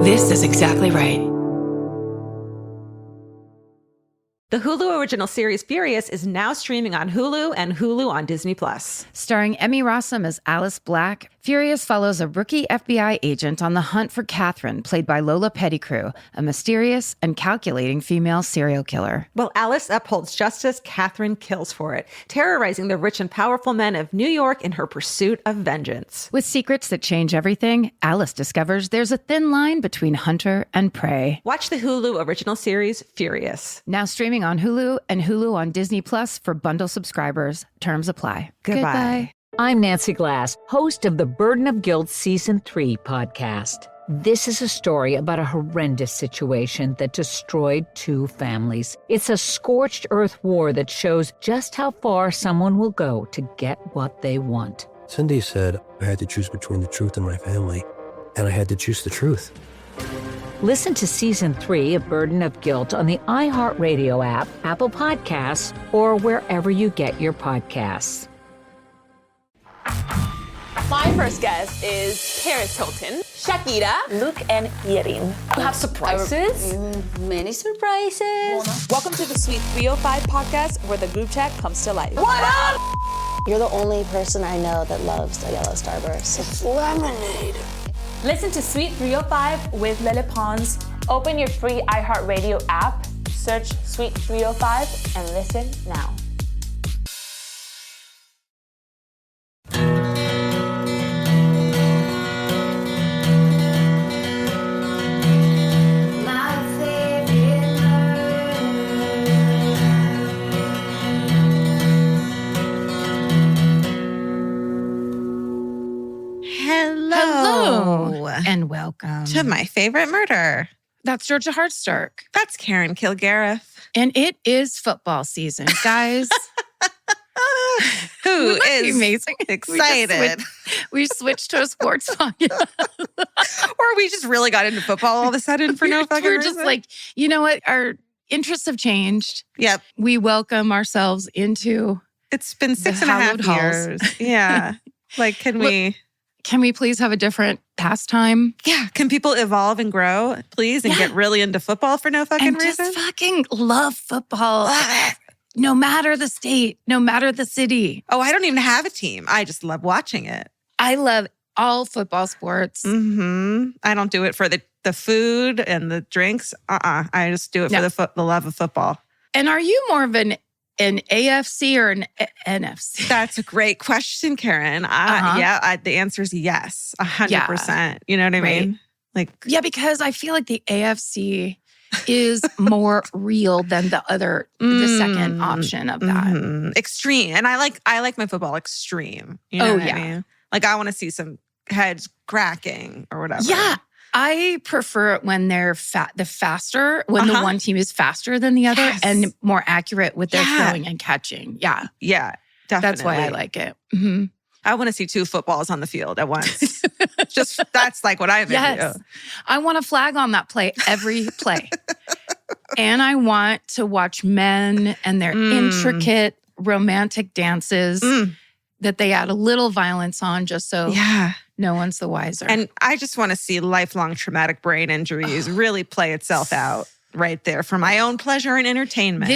This is exactly right. The Hulu original series Furious is now streaming on Hulu and Hulu on Disney+. Starring Emmy Rossum as Alice Black, Furious follows a rookie FBI agent on the hunt for Catherine, played by Lola Pettigrew, a mysterious and calculating female serial killer. While Alice upholds justice, Catherine kills for it, terrorizing the rich and powerful men of New York in her pursuit of vengeance. With secrets that change everything, Alice discovers there's a thin line between hunter and prey. Watch the Hulu original series Furious. Now streaming on Hulu and Hulu on Disney Plus for bundle subscribers. Terms apply. Goodbye. I'm Nancy Glass, host of the Burden of Guilt Season 3 podcast. This is a story about a horrendous situation that destroyed 2 families. It's a scorched earth war that shows just how far someone will go to get what they want. Cindy said I had to choose between the truth and my family, and I had to choose the truth. Listen to Season 3 of Burden of Guilt on the iHeartRadio app, Apple Podcasts, or wherever you get your podcasts. My first guest is Paris Hilton, Shakira, Luke, and Yerin. You have surprises? Many surprises. Welcome to the Sweet 305 podcast, where the group chat comes to life. What up? You're the only person I know that loves a yellow starburst. It's lemonade. Listen to Sweet 305 with Lele Pons. Open your free iHeartRadio app, search Sweet 305, and listen now. Hello. And welcome To my favorite murder. That's Georgia Hardstark. That's Karen Kilgariff. And it is football season, guys. Who is amazing? Excited. We switched to a sports podcast. Or we just really got into football all of a sudden for no fucking We're reason. just like, you know what? Our interests have changed. Yep. We welcome ourselves into... It's been 6.5 hallowed halls. years. Yeah. Like, can we please have a different pastime? Yeah. Can people evolve and grow, please, and get really into football for no fucking and reason? Just fucking love football. No matter the state, no matter the city. Oh, I don't even have a team. I just love watching it. I love all football sports. Mm-hmm. I don't do it for the food and the drinks. I just do it for the love of football. And are you more of an AFC or an NFC? That's a great question, Karen. The answer is yes, 100%. You know what I mean? Like, yeah, because I feel like the AFC is more real than the second option of that. Extreme. And I like my football extreme. You know what I mean? Like, I want to see some heads cracking or whatever. Yeah. I prefer it when they're faster, when the one team is faster than the other and more accurate with their throwing and catching. Yeah. Yeah, definitely. That's why I like it. Mm-hmm. I want to see 2 footballs on the field at once. That's like what I'm into. I want a flag on that play every play. And I want to watch men and their intricate romantic dances that they add a little violence on just so no one's the wiser. And I just want to see lifelong traumatic brain injuries really play itself out right there for my own pleasure and entertainment.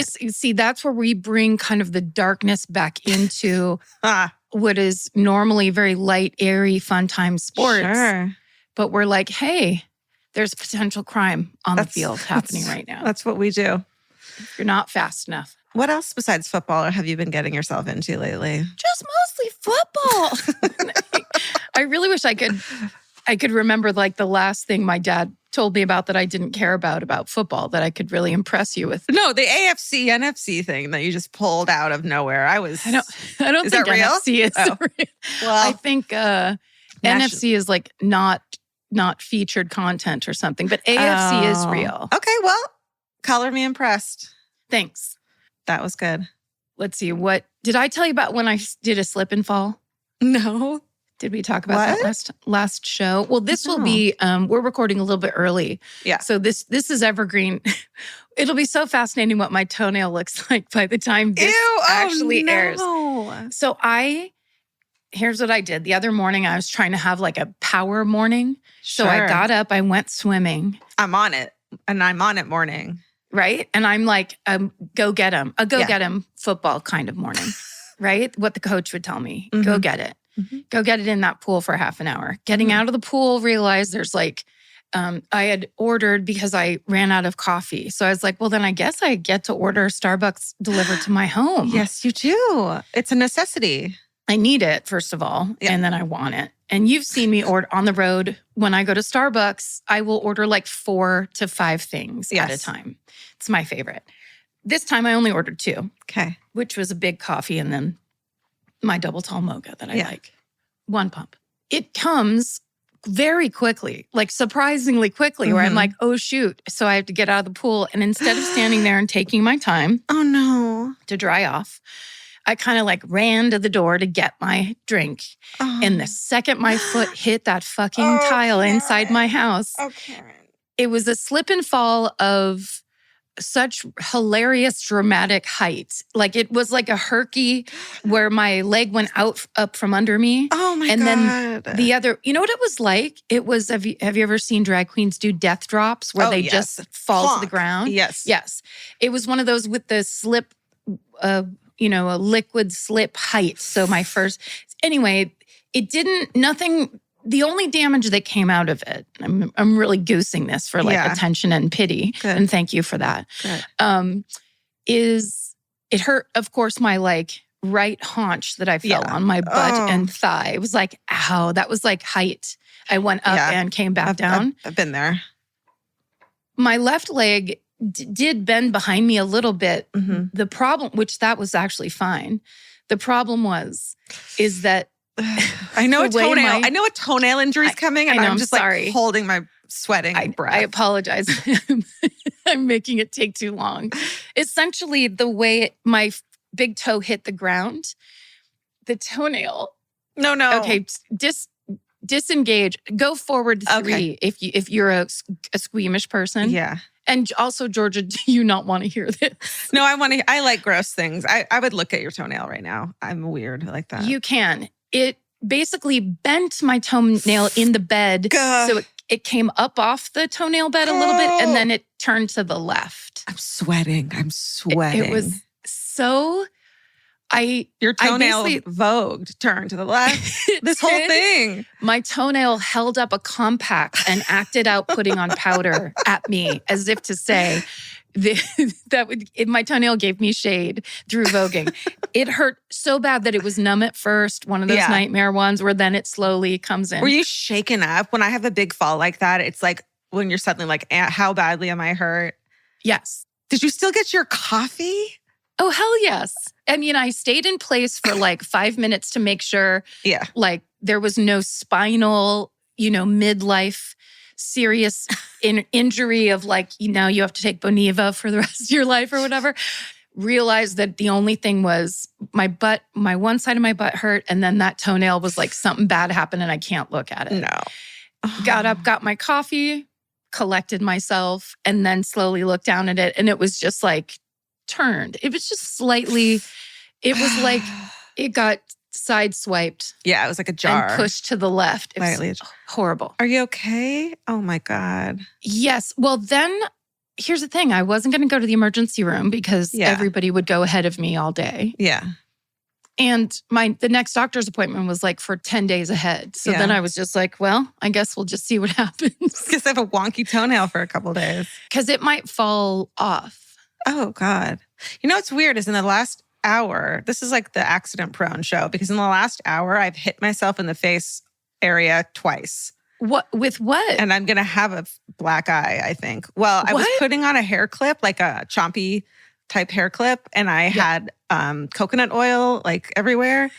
That's where we bring kind of the darkness back into what is normally very light, airy, fun time sports. Sure. But we're like, hey, there's potential crime on the field happening right now. That's what we do. You're not fast enough. What else besides football have you been getting yourself into lately? Just mostly football. I really wish I could remember like the last thing my dad told me about that I didn't care about football that I could really impress you with. No, the AFC NFC thing that you just pulled out of nowhere. I don't think real? NFC is real. Well, I think NFC is like not featured content or something, but AFC is real. Okay, well, color me impressed. Thanks. That was good. Let's see. What did I tell you about when I did a slip and fall? No. Did we talk about that last show? Well, this will be, we're recording a little bit early. Yeah. So this is evergreen. It'll be so fascinating what my toenail looks like by the time this actually airs. So I here's what I did. The other morning, I was trying to have like a power morning. So I Sure. got up, I went swimming. I'm on it. And I'm on it morning. Right. And I'm like, go get him. A go get him football kind of morning. Right. What the coach would tell me. Go get it. Go get it in that pool for half an hour. Getting out of the pool, realized there's like, I had ordered because I ran out of coffee. So I was like, well, then I guess I get to order Starbucks delivered to my home. Yes, you do. It's a necessity. I need it, first of all, and then I want it. And you've seen me order on the road. When I go to Starbucks, I will order like 4 to 5 things at a time. It's my favorite. This time I only ordered 2. Okay. Which was a big coffee and then my double tall mocha that I like. 1 pump. It comes very quickly, like surprisingly quickly, where I'm like, oh shoot. So I have to get out of the pool. And instead of standing there and taking my time to dry off, I kind of like ran to the door to get my drink. And the second my foot hit that fucking tile inside my house, it was a slip and fall of such hilarious, dramatic height. Like it was like a herky where my leg went up from under me. Oh my and God. Then the other, you know what it was like? It was, have you ever seen drag queens do death drops where they just fall to the ground? Yes. Yes. It was one of those with the slip, a liquid slip height. So my first, anyway, nothing. The only damage that came out of it, I'm really goosing this for like attention and pity, and thank you for that, is it hurt, of course, my like right haunch that I fell on, my butt and thigh. It was like, ow, that was like height. I went up and came back down. I've been there. My left leg did bend behind me a little bit. The problem, which that was actually fine. The problem is that I know a toenail. I know a toenail injury is coming, and I'm just sorry. like holding my sweating breath. I apologize. I'm making it take too long. Essentially, the way my big toe hit the ground, the toenail. No. Okay, disengage. Go forward 3 if you're a squeamish person. Yeah. And also, Georgia, do you not want to hear this? No, I like gross things. I would look at your toenail right now. I'm weird like that. You can. It basically bent my toenail in the bed. So it came up off the toenail bed a little bit and then it turned to the left. I'm sweating. It was so... Your toenail vogued, turned to the left. This whole thing. My toenail held up a compact and acted out putting on powder at me as if to say... my toenail gave me shade through voguing. It hurt so bad that it was numb at first, one of those nightmare ones where then it slowly comes in. Were you shaken up? When I have a big fall like that, it's like when you're suddenly like, how badly am I hurt? Yes. Did you still get your coffee? Oh, hell yes. I mean, I stayed in place for like 5 minutes to make sure like there was no spinal, midlife serious injury of like, you have to take Boniva for the rest of your life or whatever. Realized that the only thing was my one side of my butt hurt. And then that toenail was like something bad happened and I can't look at it. No. Got up, got my coffee, collected myself, and then slowly looked down at it. And it was just like turned. It was just slightly, it was like it got sideswiped. Yeah, it was like a jar. And pushed to the left. It was horrible. Are you okay? Oh my God. Yes. Well, then here's the thing. I wasn't going to go to the emergency room because everybody would go ahead of me all day. Yeah. And the next doctor's appointment was like for 10 days ahead. So then I was just like, well, I guess we'll just see what happens. Because I have a wonky toenail for a couple of days. Because it might fall off. Oh God. You know what's weird is in the last hour, this is like the accident-prone show, because in the last hour, I've hit myself in the face area twice. What? With what? And I'm going to have a black eye, I think. Well, I was putting on a hair clip, like a chompy type hair clip, and I had coconut oil like everywhere.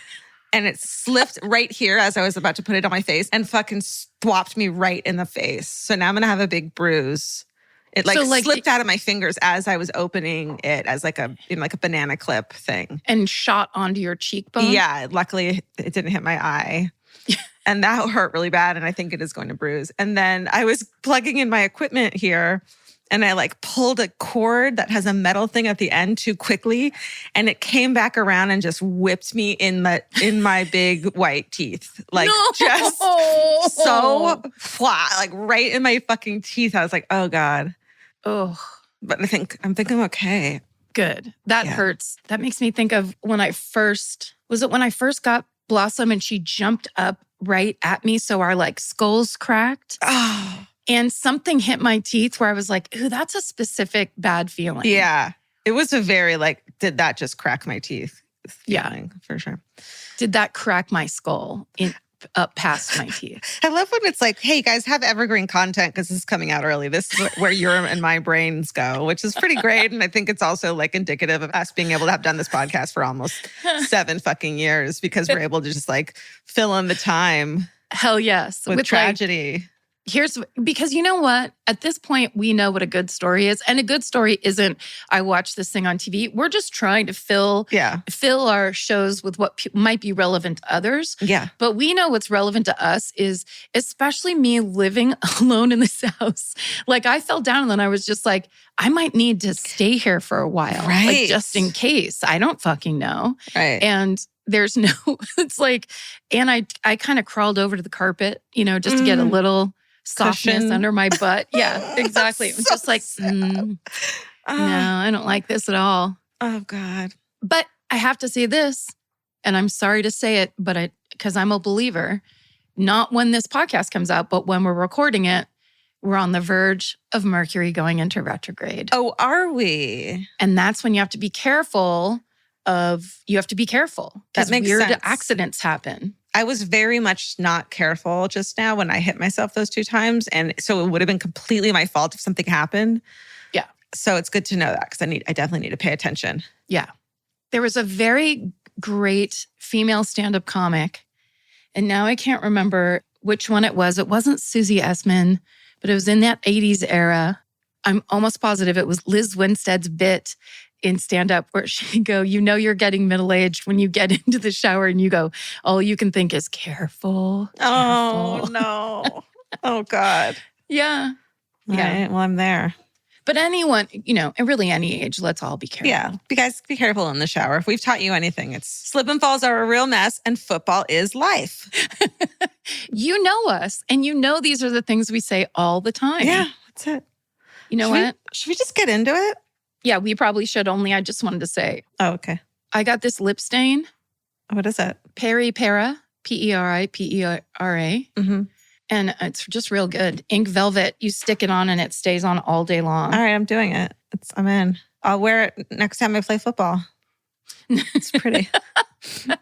And it slipped right here as I was about to put it on my face and fucking swapped me right in the face. So now I'm going to have a big bruise. It slipped out of my fingers as I was opening it as like a banana clip thing. And shot onto your cheekbone? Yeah. Luckily, it didn't hit my eye. And that hurt really bad. And I think it is going to bruise. And then I was plugging in my equipment here and I like pulled a cord that has a metal thing at the end too quickly, and it came back around and just whipped me in my big white teeth. Like just so flat, like right in my fucking teeth. I was like, oh God. Oh. But I'm thinking okay. Good. That hurts. That makes me think of when I first got Blossom and she jumped up right at me. So our like skulls cracked. Oh. And something hit my teeth where I was like, ooh, that's a specific bad feeling. Yeah. It was a very like, did that just crack my teeth? Feeling, for sure. Did that crack my skull up past my teeth? I love when it's like, hey, you guys have evergreen content because this is coming out early. This is where your and my brains go, which is pretty great. And I think it's also like indicative of us being able to have done this podcast for almost 7 fucking years because we're able to just like fill in the time. Hell yes. With tragedy. Because you know what? At this point, we know what a good story is. And a good story isn't, I watched this thing on TV. We're just trying to fill our shows with what might be relevant to others. Yeah. But we know what's relevant to us is, especially me living alone in this house. Like I fell down and then I was just like, I might need to stay here for a while. Right. Like just in case. I don't fucking know. Right. And there's no, it's like, and I kind of crawled over to the carpet, just to get a little softness cushion under my butt. Yeah, exactly. It was just like, no, I don't like this at all. Oh God. But I have to say this, and I'm sorry to say it, but because I'm a believer, not when this podcast comes out, but when we're recording it, we're on the verge of Mercury going into retrograde. Oh, are we? And that's when you have to be careful because weird sense. accidents happen. I was very much not careful just now when I hit myself those 2 times. And so it would have been completely my fault if something happened. Yeah. So it's good to know that because I definitely need to pay attention. Yeah. There was a very great female stand-up comic, and now I can't remember which one it was. It wasn't Susie Essman, but it was in that 80s era. I'm almost positive it was Liz Winstead's bit in stand-up where she'd go, you're getting middle-aged when you get into the shower and you go, all you can think is careful. Oh, no. Oh, God. Yeah. Yeah. Right. Well, I'm there. But anyone, at really any age, let's all be careful. Yeah. You guys, be careful in the shower. If we've taught you anything, it's slip and falls are a real mess and football is life. You know us, and these are the things we say all the time. Yeah, that's it. You know what? Should we just get into it? Yeah, we probably should. Only I just wanted to say. Oh, okay. I got this lip stain. What is it? Peri Pera, P-E-R-I-P-E-R-A. Mm-hmm. And it's just real good. Ink velvet. You stick it on and it stays on all day long. All right, I'm doing it. I'm in. I'll wear it next time I play football. It's pretty.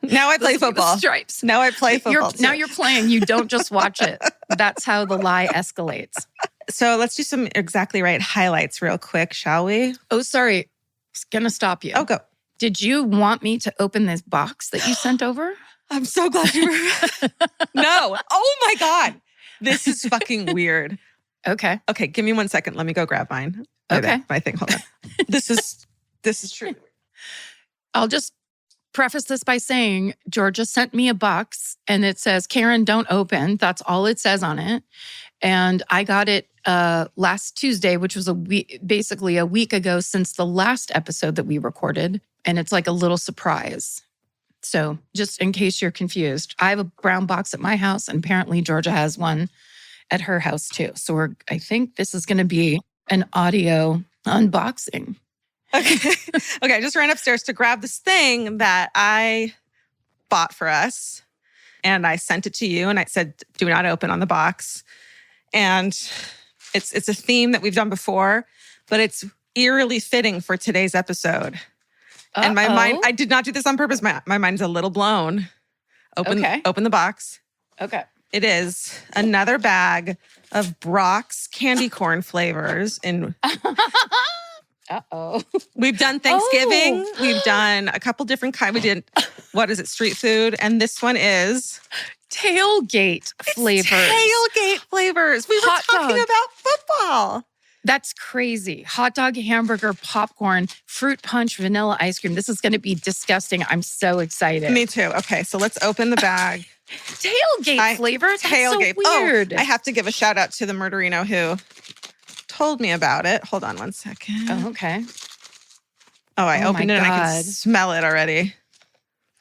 Now I play football. Stripes. Now I play football. Now you're playing. You don't just watch it. That's how the lie escalates. So let's do some exactly right highlights real quick, shall we? Oh, sorry. I was going to stop you. Oh, go. Did you want me to open this box that you sent over? I'm so glad you were. No. Oh, my God. This is fucking weird. Okay. Okay, give me 1 second. Let me go grab mine. Okay. My thing. Hold on. This is true. I'll just preface this by saying Georgia sent me a box and it says, Karen, don't open. That's all it says on it. And I got it last Tuesday, which was basically a week ago since the last episode that we recorded. And it's like a little surprise. So just in case you're confused, I have a brown box at my house and apparently Georgia has one at her house too. So I think this is going to be an audio unboxing. Okay. Okay, I just ran upstairs to grab this thing that I bought for us. And I sent it to you and I said, do not open on the box. And it's a theme that we've done before, but it's eerily fitting for today's episode. And my mind, I did not do this on purpose. My mind's a little blown. Open the box. Okay. It is another bag of Brock's candy corn flavors. We've done Thanksgiving. Oh. We've done a couple different kinds. We did, street food. And this one is tailgate flavors. Tailgate flavors. We were talking about football. That's crazy. Hot dog, hamburger, popcorn, fruit punch, vanilla ice cream. This is going to be disgusting. I'm so excited. Me too. Okay, so let's open the bag. Tailgate flavors? That's so weird. Oh, I have to give a shout out to the Murderino who told me about it. Hold on one second. Oh, okay. Oh, I Oh, opened my it and I God. can smell it already.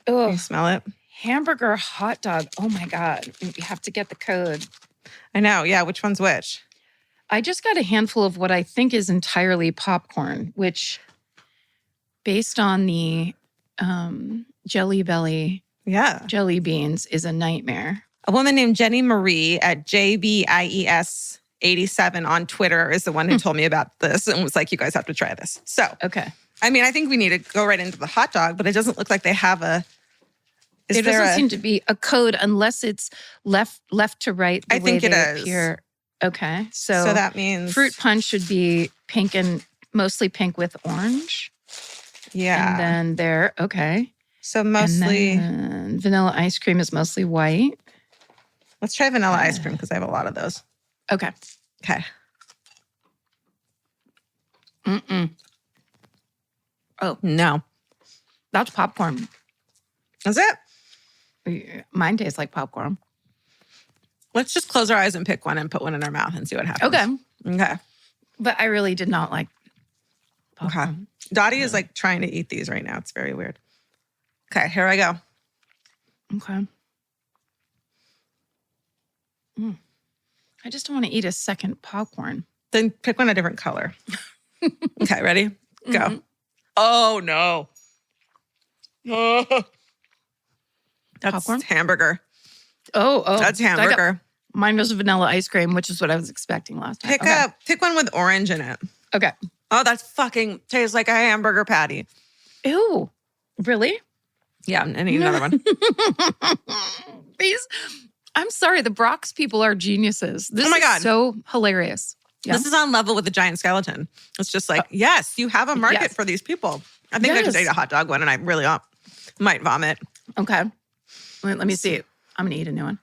Can Oh, you smell it? hamburger hot dog. Oh my God. You have to get the code. I know. Yeah. Which one's which? I just got a handful of what I think is entirely popcorn, which based on the Jelly Belly Yeah. jelly beans is a nightmare. A woman named Jenny Marie at JBIES87 on Twitter is the one who told me about this and was like, you guys have to try this. So, Okay. I mean, I think we need to go right into the hot dog, but it doesn't look like they have a. There doesn't seem to be a code unless it's left to right. The I think way it they is. appear. Okay. So that means fruit punch should be pink and mostly pink with orange. Yeah. And then there, okay. So mostly, And then vanilla ice cream is mostly white. let's try vanilla ice cream because I have a lot of those. Okay. Okay. Mm-mm. Oh, No. that's popcorn. Is it? Mine tastes like popcorn. Let's just close our eyes and pick one and put one in our mouth and see what happens. Okay. Okay. But I really did not like Okay. popcorn. Dottie is like trying to eat these right now. It's very weird. Okay, here I go. Okay. I just don't want to eat a second popcorn. Then pick one a different color. Okay, ready? Go. Mhm. Oh, no. Oh. That's Popcorn? hamburger. Oh, That's I got- hamburger. Mine was vanilla ice cream, which is what I was expecting last time. Pick one with orange in it. Okay. Oh, that's fucking tastes like a hamburger patty. Ew. Really? Yeah, I need another one. These, I'm sorry, the Brock's people are geniuses. This Oh my is God. so hilarious. Yeah. This is on level with the giant skeleton. It's just like, yes, you have a market yes. for these people. I think I just Yes. ate a hot dog one and I really might vomit. Okay. Let me see. I'm going to eat a new one.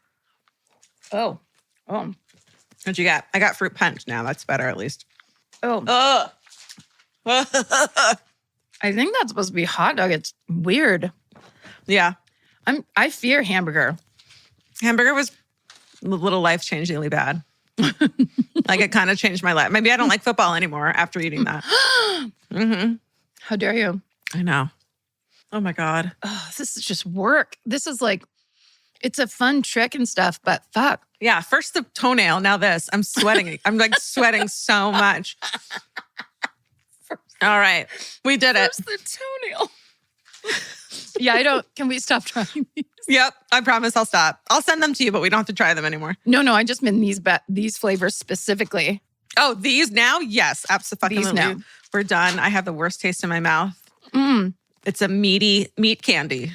Oh. What'd you get? I got fruit punch now. That's better at least. Oh. Ugh. I think that's supposed to be hot dog. It's weird. Yeah. I fear hamburger. Hamburger was a little life-changingly bad. Like it kind of changed my life. Maybe I don't like football anymore after eating that. Mm-hmm. How dare you? I know. Oh my God. Oh, this is just work. This is like, it's a fun trick and stuff, but fuck. Yeah. First the toenail. Now this. I'm sweating. I'm like sweating so much. All right. We did it. Where's the toenail? Yeah, can we stop trying these? Yep. I promise I'll stop. I'll send them to you, but we don't have to try them anymore. No, I just meant these flavors specifically. Oh, these now? Yes. Absolutely. These now. We're done. I have the worst taste in my mouth. Mm. It's a meat candy.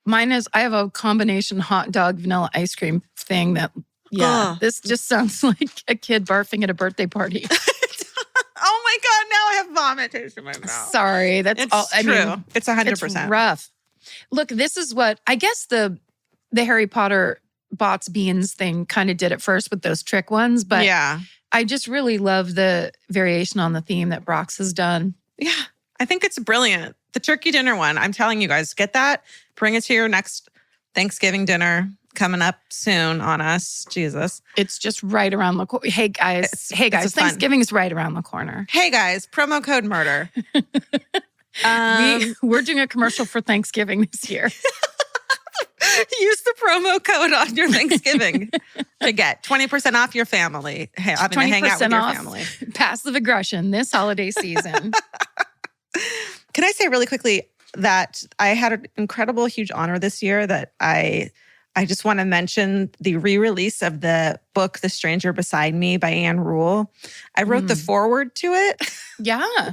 Mine is, I have a combination hot dog vanilla ice cream thing that, Ugh. this just sounds like a kid barfing at a birthday party. Oh my God. Now I have vomit taste in my mouth. Sorry, that's It's all. true. I mean, It's 100%. it's rough. Look, this is what, I guess the Harry Potter bots beans thing kind of did it first with those trick ones, but yeah. I just really love the variation on the theme that Brock's has done. Yeah. I think it's brilliant. The turkey dinner one, I'm telling you guys, get that. Bring it to your next Thanksgiving dinner coming up soon on us. Jesus. It's just right around the corner. Hey guys, It's just fun. Thanksgiving is right around the corner. Hey guys, promo code murder. We're doing a commercial for Thanksgiving this year. Use the promo code on your Thanksgiving to get 20% off your family. Hey, I'm going to hang out with your family. Passive aggression this holiday season. Can I say really quickly that I had an incredible, huge honor this year that I just want to mention the re-release of the book, The Stranger Beside Me by Anne Rule. I wrote the foreword to it. Yeah.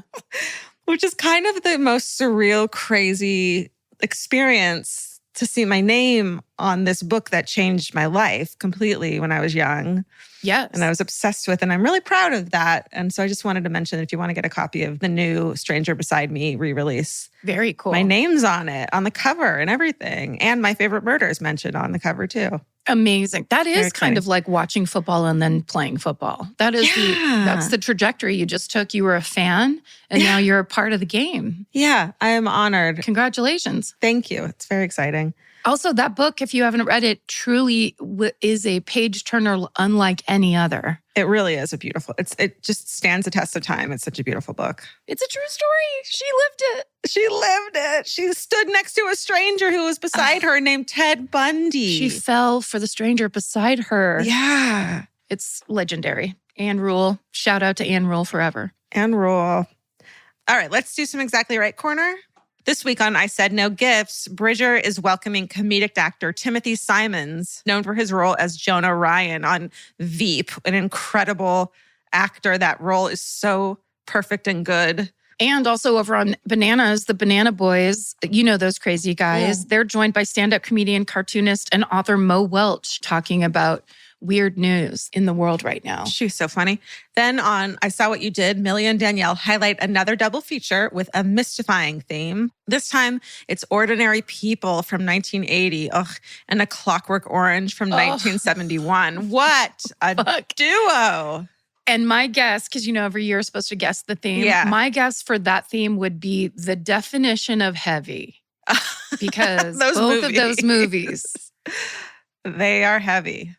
Which is kind of the most surreal, crazy experience to see my name on this book that changed my life completely when I was young. Yes. And I was obsessed with, and I'm really proud of that. And so I just wanted to mention, if you want to get a copy of the new Stranger Beside Me re-release, very cool. my name's on it, on the cover and everything. And my favorite murder is mentioned on the cover too. Amazing. That is Very kind exciting. of like watching football and then playing football. That is that's the trajectory you just took. You were a fan and now you're a part of the game. Yeah, I am honored. Congratulations. Thank you. It's very exciting. Also, that book, if you haven't read it, truly is a page turner unlike any other. It really is it just stands the test of time. It's such a beautiful book. It's a true story. She lived it. She lived it. She stood next to a stranger who was beside her named Ted Bundy. She fell for the stranger beside her. Yeah. It's legendary. Anne Rule. Shout out to Anne Rule forever. Anne Rule. All right, let's do some Exactly Right Corner. This week on I Said No Gifts, Bridger is welcoming comedic actor Timothy Simons, known for his role as Jonah Ryan on Veep, an incredible actor. That role is so perfect and good. And also over on Bananas, the Banana Boys, you know those crazy guys. Yeah. They're joined by stand-up comedian, cartoonist, and author Mo Welch talking about weird news in the world right now. She's so funny. Then on I Saw What You Did, Millie and Danielle highlight another double feature with a mystifying theme. This time, it's Ordinary People from 1980 and A Clockwork Orange from 1971. What a duo. And my guess, because every year is supposed to guess the theme. Yeah. My guess for that theme would be the definition of heavy. Because both of those movies. They are heavy.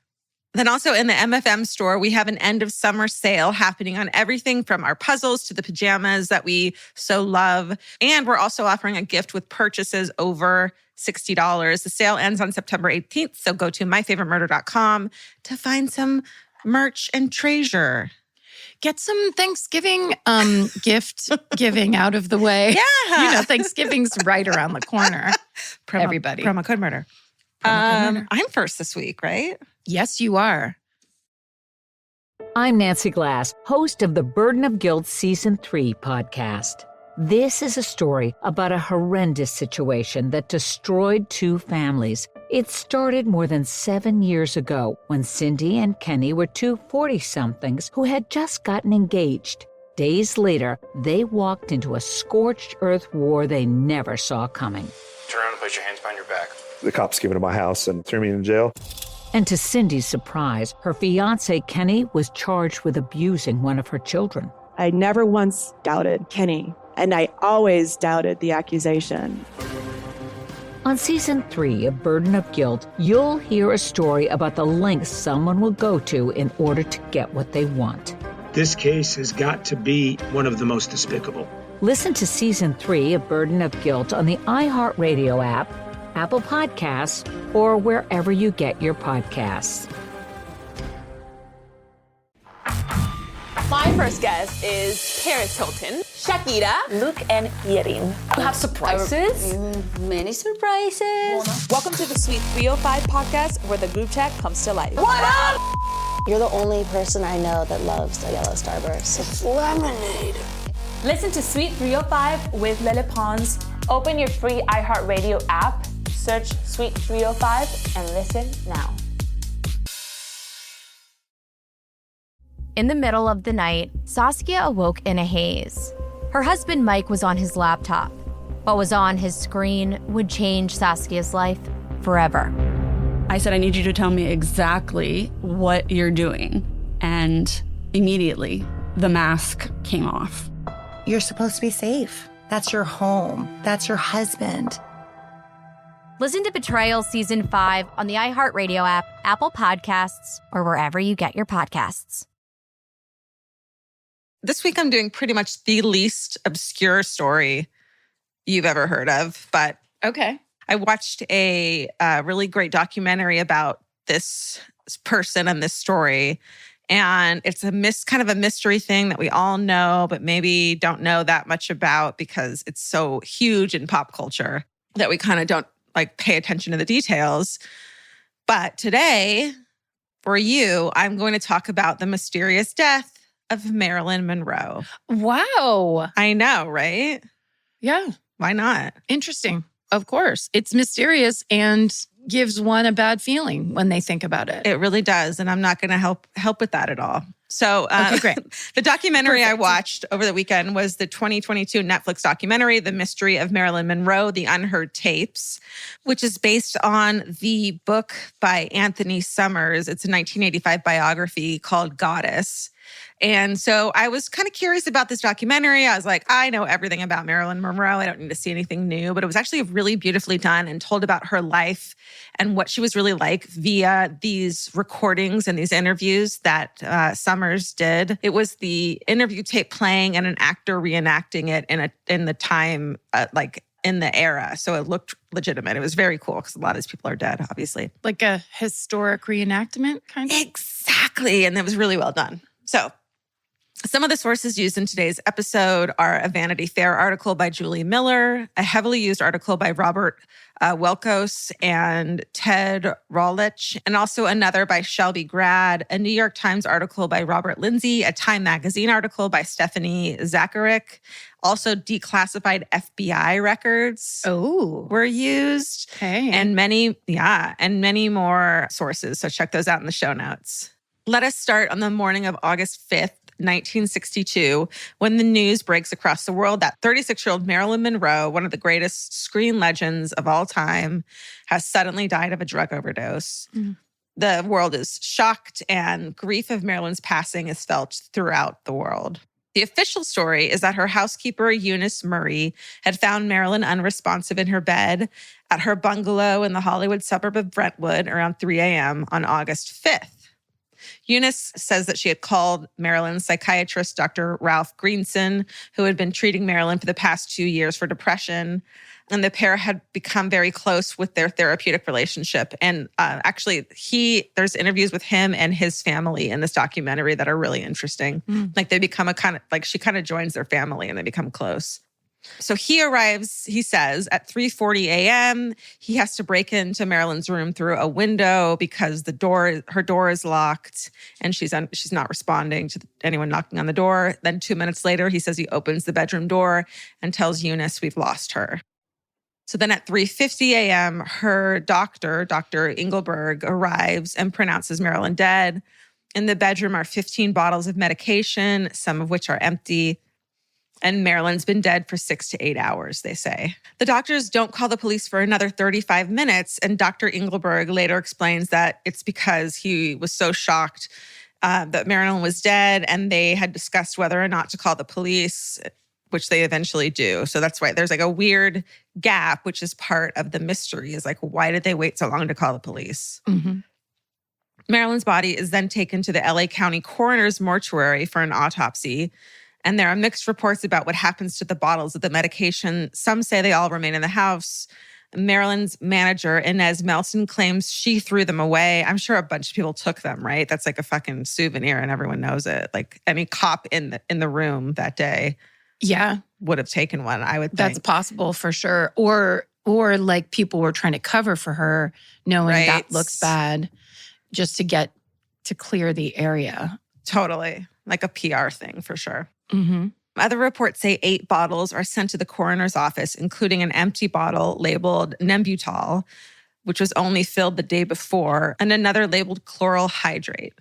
Then also in the MFM store, we have an end of summer sale happening on everything from our puzzles to the pajamas that we so love. And we're also offering a gift with purchases over $60. The sale ends on September 18th. So go to myfavoritemurder.com to find some merch and treasure. Get some Thanksgiving gift giving out of the way. Yeah. Thanksgiving's right around the corner. Everybody. Promo code murder. I'm first this week, right? Yes, you are. I'm Nancy Glass, host of the Burden of Guilt Season 3 podcast. This is a story about a horrendous situation that destroyed two families. It started more than 7 years ago when Cindy and Kenny were two 40-somethings who had just gotten engaged. Days later, they walked into a scorched earth war they never saw coming. Turn around and place your hands behind your back. The cops came into my house and threw me in jail. And to Cindy's surprise, her fiancé, Kenny, was charged with abusing one of her children. I never once doubted Kenny, and I always doubted the accusation. On Season 3 of Burden of Guilt, you'll hear a story about the lengths someone will go to in order to get what they want. This case has got to be one of the most despicable. Listen to Season 3 of Burden of Guilt on the iHeartRadio app, Apple Podcasts, or wherever you get your podcasts. My first guest is Paris Hilton, Shakira, Luke, and Yerin. You have surprises? Many surprises. Welcome to the Sweet 305 podcast, where the group chat comes to life. What up? You're the only person I know that loves a yellow Starburst. It's lemonade. Listen to Sweet 305 with Lily Pons. Open your free iHeartRadio app, search Sweet 305, and listen now. In the middle of the night, Saskia awoke in a haze. Her husband Mike was on his laptop. What was on his screen would change Saskia's life forever. I said, I need you to tell me exactly what you're doing. And immediately, the mask came off. You're supposed to be safe. That's your home. That's your husband. Listen to Betrayal Season 5 on the iHeartRadio app, Apple Podcasts, or wherever you get your podcasts. This week I'm doing pretty much the least obscure story you've ever heard of, but okay. I watched a really great documentary about this person and this story. And it's kind of a mystery thing that we all know, but maybe don't know that much about because it's so huge in pop culture that we kind of don't pay attention to the details. But today, for you, I'm going to talk about the mysterious death of Marilyn Monroe. Wow. I know, right? Yeah. Why not? Interesting. Of course. It's mysterious and gives one a bad feeling when they think about it. It really does. And I'm not going to help with that at all. So okay, great. The documentary I watched over the weekend was the 2022 Netflix documentary, The Mystery of Marilyn Monroe, The Unheard Tapes, which is based on the book by Anthony Summers. It's a 1985 biography called Goddess. And so I was kind of curious about this documentary. I was like, I know everything about Marilyn Monroe. I don't need to see anything new. But it was actually really beautifully done and told about her life and what she was really like via these recordings and these interviews that Summers did. It was the interview tape playing and an actor reenacting it in the time, in the era. So it looked legitimate. It was very cool because a lot of these people are dead, obviously. Like a historic reenactment kind of? Exactly. And it was really well done. So some of the sources used in today's episode are a Vanity Fair article by Julie Miller, a heavily used article by Robert Welkos and Ted Rolich, and also another by Shelby Grad, a New York Times article by Robert Lindsay, a Time Magazine article by Stephanie Zacharek. Also, declassified FBI records were used. Okay. And many more sources. So check those out in the show notes. Let us start on the morning of August 5th, 1962, when the news breaks across the world that 36-year-old Marilyn Monroe, one of the greatest screen legends of all time, has suddenly died of a drug overdose. Mm. The world is shocked, and grief of Marilyn's passing is felt throughout the world. The official story is that her housekeeper, Eunice Murray, had found Marilyn unresponsive in her bed at her bungalow in the Hollywood suburb of Brentwood around 3 a.m. on August 5th. Eunice says that she had called Marilyn's psychiatrist, Dr. Ralph Greenson, who had been treating Marilyn for the past 2 years for depression. And the pair had become very close with their therapeutic relationship. And actually, there's interviews with him and his family in this documentary that are really interesting. Mm. Like they become she kind of joins their family and they become close. So he arrives, he says, at 3:40 a.m. He has to break into Marilyn's room through a window because her door is locked and she's not responding to anyone knocking on the door. Then 2 minutes later, he says he opens the bedroom door and tells Eunice, "We've lost her." So then at 3:50 a.m., her doctor, Dr. Engelberg, arrives and pronounces Marilyn dead. In the bedroom are 15 bottles of medication, some of which are empty. And Marilyn's been dead for 6 to 8 hours, they say. The doctors don't call the police for another 35 minutes. And Dr. Engelberg later explains that it's because he was so shocked that Marilyn was dead and they had discussed whether or not to call the police, which they eventually do. So that's why there's like a weird gap, which is part of the mystery, is like, why did they wait so long to call the police? Mm-hmm. Marilyn's body is then taken to the LA County Coroner's mortuary for an autopsy. And there are mixed reports about what happens to the bottles of the medication. Some say they all remain in the house. Marilyn's manager, Inez Melson, claims she threw them away. I'm sure a bunch of people took them, right? That's like a fucking souvenir and everyone knows it. Like any cop in the room that day would have taken one, I would think. That's possible for sure. Or like people were trying to cover for her, knowing that looks bad, just to clear the area. Totally. Like a PR thing for sure. Mm-hmm. Other reports say 8 bottles are sent to the coroner's office, including an empty bottle labeled Nembutal, which was only filled the day before, and another labeled chloral hydrate.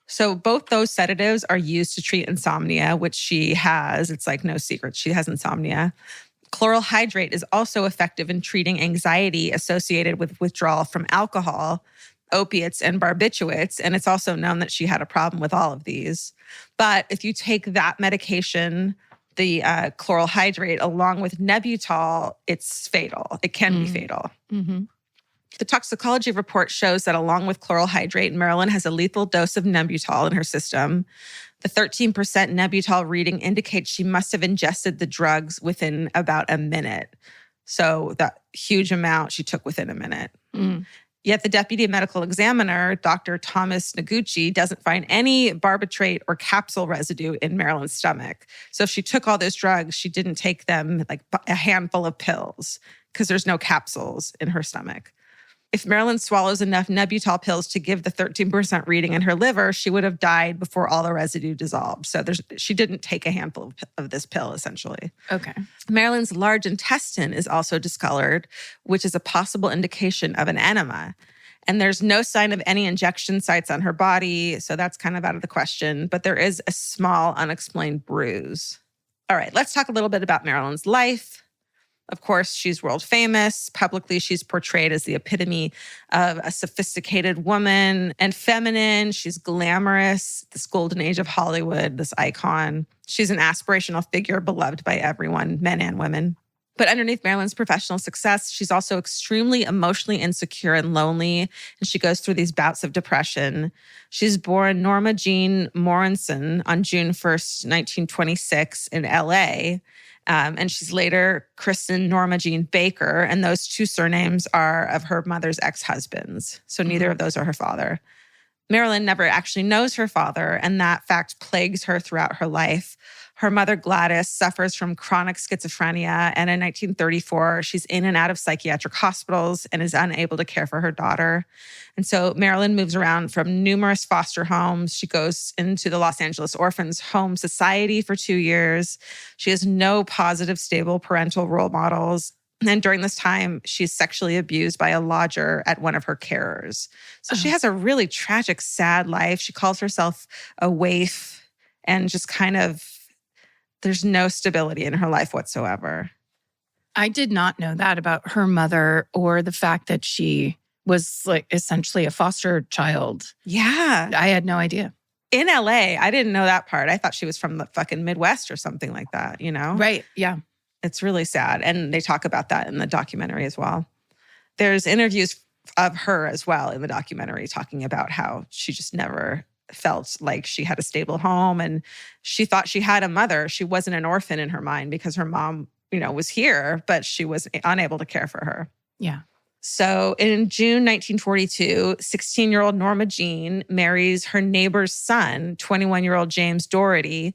So both those sedatives are used to treat insomnia, which she has. It's like no secret. She has insomnia. Chloral hydrate is also effective in treating anxiety associated with withdrawal from alcohol, opiates, and barbiturates. And it's also known that she had a problem with all of these. But if you take that medication, the chloral hydrate, along with Nembutal, it's fatal. It can be fatal. Mm-hmm. The toxicology report shows that along with chloral hydrate, Marilyn has a lethal dose of Nembutal in her system. The 13% Nembutal reading indicates she must have ingested the drugs within about a minute. So that huge amount she took within a minute. Mm. Yet the deputy medical examiner, Dr. Thomas Noguchi, doesn't find any barbiturate or capsule residue in Marilyn's stomach. So if she took all those drugs, she didn't take them like a handful of pills because there's no capsules in her stomach. If Marilyn swallows enough Nembutal pills to give the 13% reading in her liver, she would have died before all the residue dissolved. So she didn't take a handful of this pill, essentially. Okay. Marilyn's large intestine is also discolored, which is a possible indication of an enema. And there's no sign of any injection sites on her body, so that's kind of out of the question. But there is a small unexplained bruise. All right, let's talk a little bit about Marilyn's life. Of course, she's world famous. Publicly, she's portrayed as the epitome of a sophisticated woman and feminine. She's glamorous, this golden age of Hollywood, this icon. She's an aspirational figure beloved by everyone, men and women. But underneath Marilyn's professional success, she's also extremely emotionally insecure and lonely, and she goes through these bouts of depression. She's born Norma Jean Morenson on June 1st, 1926 in LA, and she's later christened Norma Jean Baker, and those two surnames are of her mother's ex-husbands. So neither of those are her father. Marilyn never actually knows her father, and that fact plagues her throughout her life. Her mother, Gladys, suffers from chronic schizophrenia, and in 1934, she's in and out of psychiatric hospitals and is unable to care for her daughter. And so Marilyn moves around from numerous foster homes. She goes into the Los Angeles Orphans Home Society for 2 years. She has no positive, stable parental role models. And during this time, she's sexually abused by a lodger at one of her carers. So she has a really tragic, sad life. She calls herself a waif and just kind of, there's no stability in her life whatsoever. I did not know that about her mother or the fact that she was like essentially a foster child. Yeah. I had no idea. In LA, I didn't know that part. I thought she was from the fucking Midwest or something like that, you know? Right, yeah. It's really sad. And they talk about that in the documentary as well. There's interviews of her as well in the documentary talking about how she just never felt like she had a stable home, and she thought she had a mother. She wasn't an orphan in her mind because her mom, was here, but she was unable to care for her. Yeah. So in June 1942, 16-year-old Norma Jean marries her neighbor's son, 21-year-old James Doherty.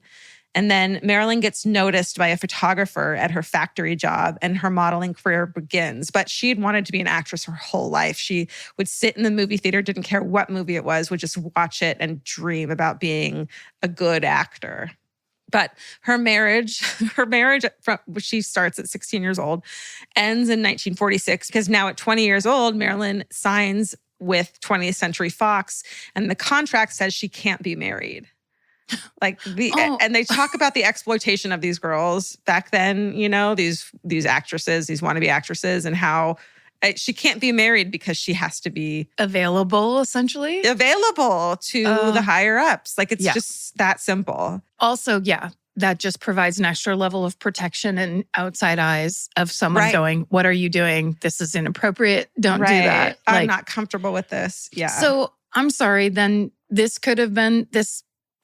And then Marilyn gets noticed by a photographer at her factory job, and her modeling career begins. But she had wanted to be an actress her whole life. She would sit in the movie theater, didn't care what movie it was, would just watch it and dream about being a good actor. But her marriage, which she starts at 16 years old, ends in 1946 because now at 20 years old, Marilyn signs with 20th Century Fox, and the contract says she can't be married. And they talk about the exploitation of these girls back then, these actresses, these wannabe actresses, and how she can't be married because she has to be available, essentially. Available to the higher ups. It's just that simple. Also, yeah, that just provides an extra level of protection and outside eyes of someone going, what are you doing? This is inappropriate. Don't do that. I'm not comfortable with this. Yeah. So I'm sorry, then this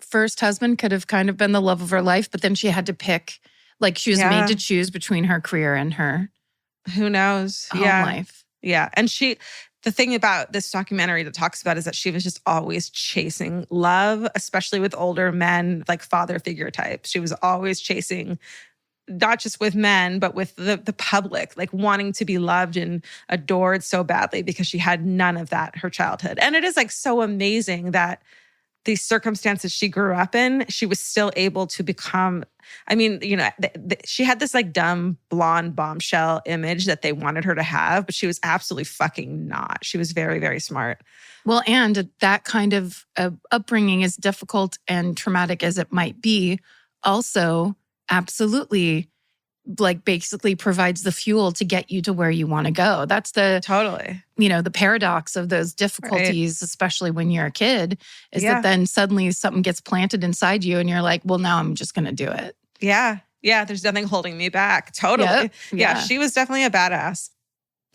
first husband could have kind of been the love of her life, but then she had to pick, she was made to choose between her career and her who knows home life. Yeah. And the thing about this documentary that talks about is that she was just always chasing love, especially with older men, like father figure types. She was always chasing, not just with men, but with the public, wanting to be loved and adored so badly because she had none of that her childhood. And it is so amazing that these circumstances she grew up in, she was still able to become, she had this dumb blonde bombshell image that they wanted her to have, but she was absolutely fucking not. She was very, very smart. Well, and that kind of upbringing, as difficult and traumatic as it might be, also absolutely basically provides the fuel to get you to where you want to go. That's the the paradox of those difficulties, especially when you're a kid, is that then suddenly something gets planted inside you and you're like, well, now I'm just going to do it. Yeah. Yeah. There's nothing holding me back. Totally. Yep. Yeah. She was definitely a badass.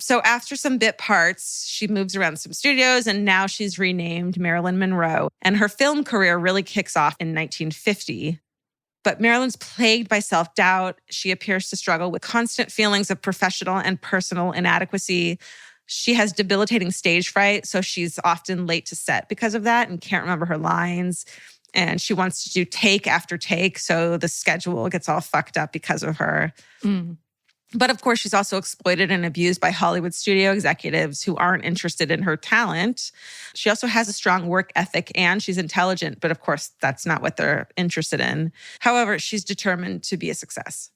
So after some bit parts, she moves around some studios, and now she's renamed Marilyn Monroe. And her film career really kicks off in 1950. But Marilyn's plagued by self-doubt. She appears to struggle with constant feelings of professional and personal inadequacy. She has debilitating stage fright, so she's often late to set because of that and can't remember her lines. And she wants to do take after take, so the schedule gets all fucked up because of her. But of course, she's also exploited and abused by Hollywood studio executives who aren't interested in her talent. She also has a strong work ethic and she's intelligent, but of course, that's not what they're interested in. However, she's determined to be a success.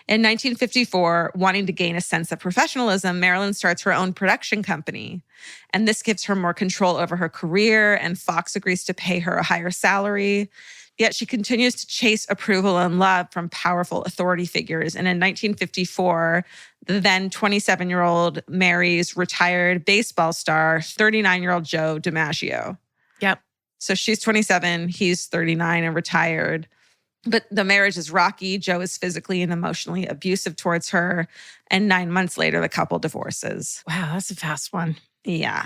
In 1954, wanting to gain a sense of professionalism, Marilyn starts her own production company. And this gives her more control over her career, and Fox agrees to pay her a higher salary. Yet she continues to chase approval and love from powerful authority figures. And in 1954, the then 27-year-old marries retired baseball star, 39-year-old Joe DiMaggio. Yep. So she's 27, he's 39 and retired. But the marriage is rocky. Joe is physically and emotionally abusive towards her. And 9 months later, the couple divorces. Wow, that's a fast one. Yeah.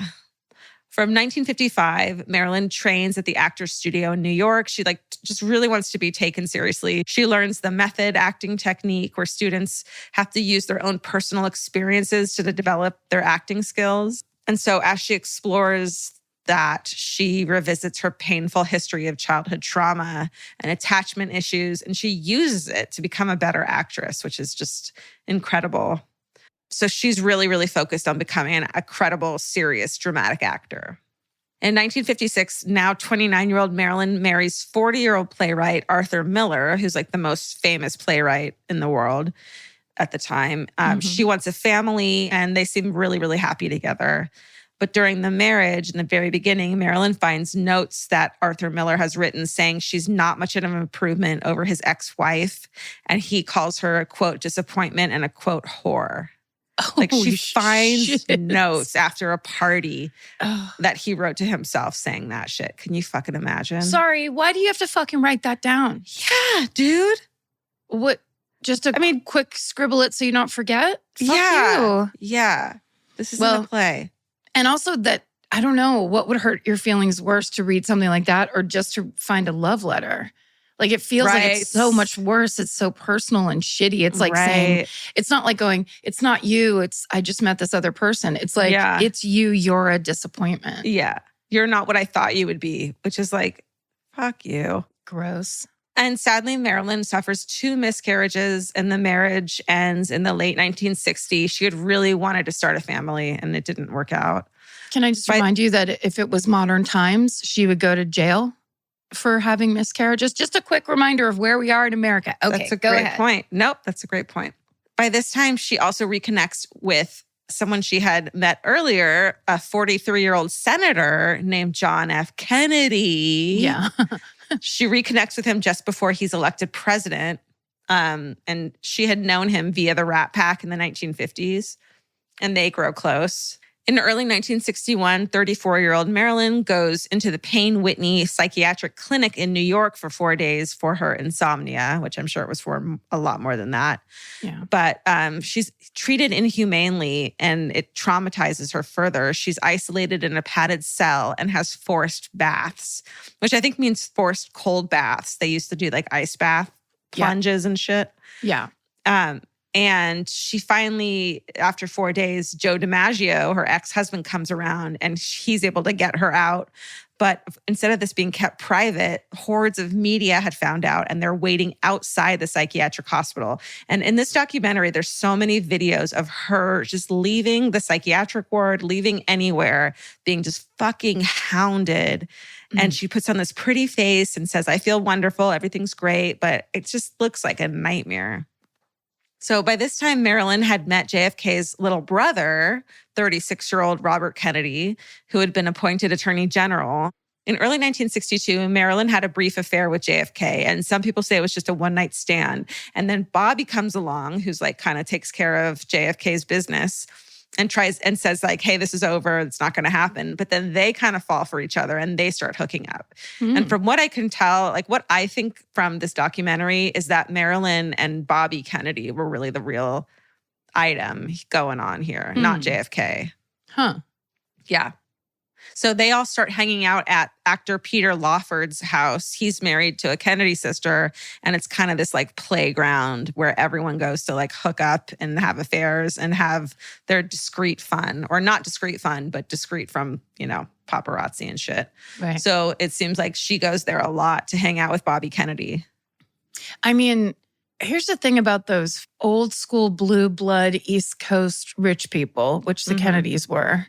From 1955, Marilyn trains at the Actors Studio in New York. She just really wants to be taken seriously. She learns the method acting technique where students have to use their own personal experiences to develop their acting skills. And so as she explores that, she revisits her painful history of childhood trauma and attachment issues, and she uses it to become a better actress, which is just incredible. So she's really, really focused on becoming a credible, serious, dramatic actor. In 1956, now 29-year-old Marilyn marries 40-year-old playwright Arthur Miller, who's like the most famous playwright in the world at the time. She wants a family, and they seem really, really happy together. But during the marriage, in the very beginning, Marilyn finds notes that Arthur Miller has written saying she's not much of an improvement over his ex-wife. And he calls her a, quote, disappointment and a, quote, whore. She finds notes after a party that he wrote to himself saying that shit. Can you fucking imagine? Sorry, why do you have to fucking write that down? Yeah, dude. What? Just quick scribble it so you don't forget? Fuck you. You. Yeah. This is in the play. And also that, I don't know, what would hurt your feelings worse, to read something like that or just to find a love letter? Like, it feels like it's so much worse. It's so personal and shitty. It's like saying, it's not like going, it's not you. It's, I just met this other person. It's like, it's you. You're a disappointment. Yeah. You're not what I thought you would be, which is like, fuck you. Gross. And sadly, Marilyn suffers 2 miscarriages, and the marriage ends in the late 1960s. She had really wanted to start a family, and it didn't work out. Can I just remind you that if it was modern times, she would go to jail for having miscarriages? Just a quick reminder of where we are in America. Okay, that's a great point. Nope, that's a great point. By this time, she also reconnects with someone she had met earlier, a 43-year-old senator named John F. Kennedy. Yeah. She reconnects with him just before he's elected president. And she had known him via the Rat Pack in the 1950s. And they grow close. In early 1961, 34-year-old Marilyn goes into the Payne Whitney Psychiatric Clinic in New York for 4 days for her insomnia, which I'm sure it was for a lot more than that. Yeah. But she's treated inhumanely, and it traumatizes her further. She's isolated in a padded cell and has forced baths, which I think means forced cold baths. They used to do like ice bath plunges and shit. Yeah. And she finally, after 4 days, Joe DiMaggio, her ex-husband, comes around and he's able to get her out. But instead of this being kept private, hordes of media had found out, and they're waiting outside the psychiatric hospital. And in this documentary, there's so many videos of her just leaving the psychiatric ward, leaving anywhere, being just fucking hounded. Mm-hmm. And she puts on this pretty face and says, I feel wonderful, everything's great, but it just looks like a nightmare. So by this time, Marilyn had met JFK's little brother, 36-year-old Robert Kennedy, who had been appointed Attorney General. In early 1962, Marilyn had a brief affair with JFK, and some people say it was just a one-night stand. And then Bobby comes along, who's like kind of takes care of JFK's business, and tries and says like, hey, this is over. It's not going to happen. But then they kind of fall for each other and they start hooking up. And from what I can tell, like what I think from this documentary is that Marilyn and Bobby Kennedy were really the real item going on here, not JFK. Huh. Yeah. So they all start hanging out at actor Peter Lawford's house. He's married to a Kennedy sister, and it's kind of this like playground where everyone goes to like hook up and have affairs and have their discreet fun, or not discreet fun, but discreet from, you know, paparazzi and shit. Right. So it seems like she goes there a lot to hang out with Bobby Kennedy. I mean, here's the thing about those old school blue blood East Coast rich people, which the Kennedys were.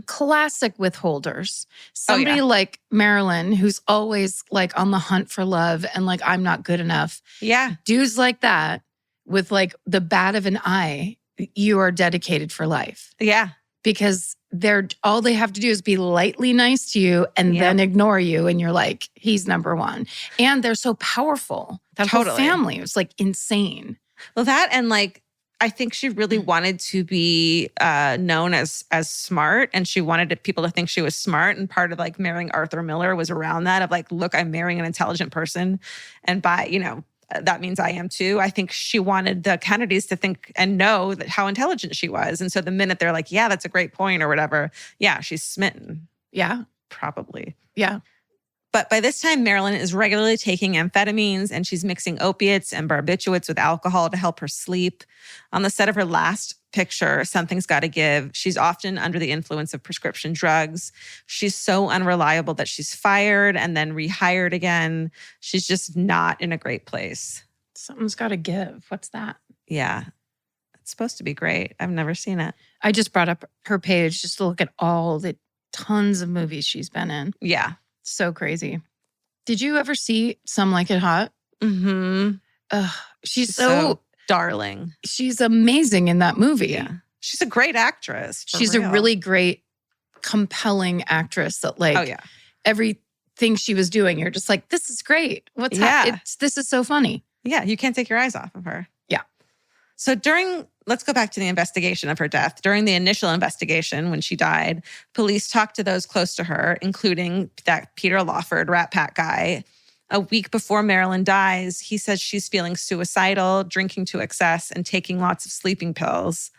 Classic withholders. Somebody like Marilyn, who's always like on the hunt for love and like, I'm not good enough. Yeah. Dudes like that with like the bat of an eye, you are dedicated for life. Yeah. Because all they have to do is be lightly nice to you and then ignore you. And you're like, he's number one. And they're so powerful. That whole family was like insane. Well, that and like, I think she really wanted to be known as smart, and she wanted people to think she was smart. And part of like marrying Arthur Miller was around that of like, look, I'm marrying an intelligent person. And that means I am too. I think she wanted the Kennedys to think and know that how intelligent she was. And so the minute they're like, yeah, that's a great point or whatever. Yeah, she's smitten. Yeah. Probably. Yeah. But by this time, Marilyn is regularly taking amphetamines, and she's mixing opiates and barbiturates with alcohol to help her sleep. On the set of her last picture, Something's Gotta Give, she's often under the influence of prescription drugs. She's so unreliable that she's fired and then rehired again. She's just not in a great place. Something's Gotta Give. What's that? Yeah. It's supposed to be great. I've never seen it. I just brought up her page just to look at all the tons of movies she's been in. Yeah. So crazy. Did you ever see Some Like It Hot? Mm-hmm. She's so darling. She's amazing in that movie. Yeah. She's a great actress. She's a really great, compelling actress that like everything she was doing, you're just like, this is great. What's happening? This is so funny. Yeah. You can't take your eyes off of her. Yeah. So let's go back to the investigation of her death. During the initial investigation, when she died, police talked to those close to her, including that Peter Lawford, Rat Pack guy. A week before Marilyn dies, he says she's feeling suicidal, drinking to excess, and taking lots of sleeping pills.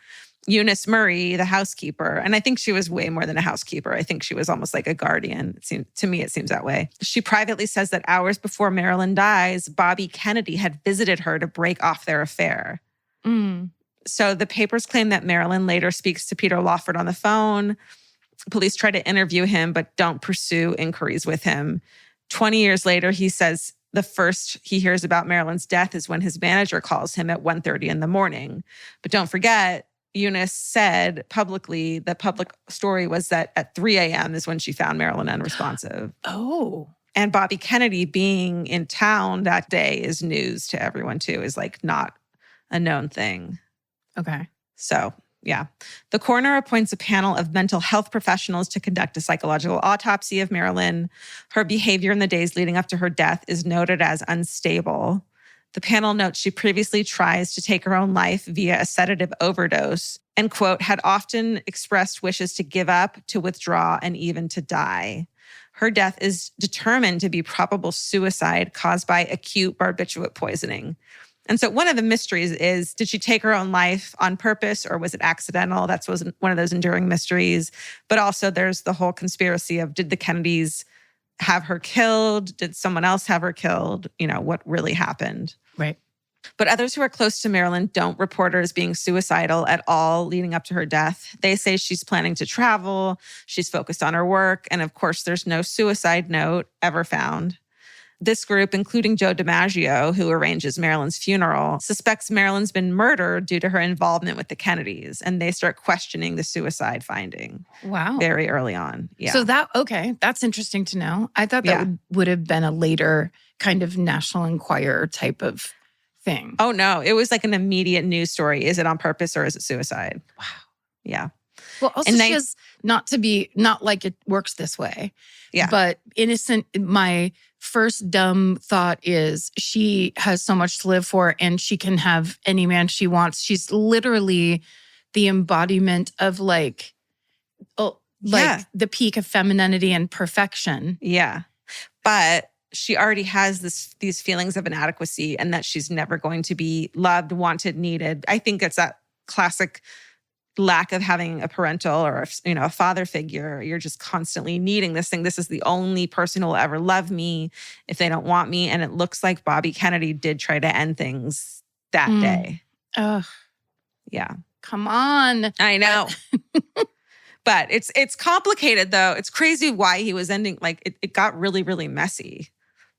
Eunice Murray, the housekeeper, and I think she was way more than a housekeeper. I think she was almost like a guardian. To me, it seems that way. She privately says that hours before Marilyn dies, Bobby Kennedy had visited her to break off their affair. So the papers claim that Marilyn later speaks to Peter Lawford on the phone. Police try to interview him, but don't pursue inquiries with him. 20 years later, he says the first he hears about Marilyn's death is when his manager calls him at 1:30 in the morning. But don't forget, Eunice said publicly, the public story was that at 3 a.m. is when she found Marilyn unresponsive. Oh. And Bobby Kennedy being in town that day is news to everyone too, is like not a known thing. Okay. So, yeah. The coroner appoints a panel of mental health professionals to conduct a psychological autopsy of Marilyn. Her behavior in the days leading up to her death is noted as unstable. The panel notes she previously tries to take her own life via a sedative overdose and, quote, had often expressed wishes to give up, to withdraw, and even to die. Her death is determined to be probable suicide caused by acute barbiturate poisoning. And so one of the mysteries is, did she take her own life on purpose or was it accidental? That was one of those enduring mysteries. But also there's the whole conspiracy of, did the Kennedys have her killed? Did someone else have her killed? What really happened? Right. But others who are close to Marilyn don't report her as being suicidal at all leading up to her death. They say she's planning to travel, she's focused on her work, and of course there's no suicide note ever found. This group, including Joe DiMaggio, who arranges Marilyn's funeral, suspects Marilyn's been murdered due to her involvement with the Kennedys, and they start questioning the suicide finding. Wow. Very early on. Yeah. So that's interesting to know. I thought that would have been a later kind of National Enquirer type of thing. Oh, no. It was like an immediate news story. Is it on purpose or is it suicide? Wow. Yeah. Well, also she has not like it works this way. Yeah. But innocent, my first dumb thought is she has so much to live for and she can have any man she wants. She's literally the embodiment of the peak of femininity and perfection. Yeah. But she already has these feelings of inadequacy and that she's never going to be loved, wanted, needed. I think it's that classic lack of having a parental or a father figure. You're just constantly needing this thing. This is the only person who will ever love me if they don't want me. And it looks like Bobby Kennedy did try to end things that day. Ugh. Yeah. Come on. I know. But it's complicated though. It's crazy why he was ending. Like it got really, really messy.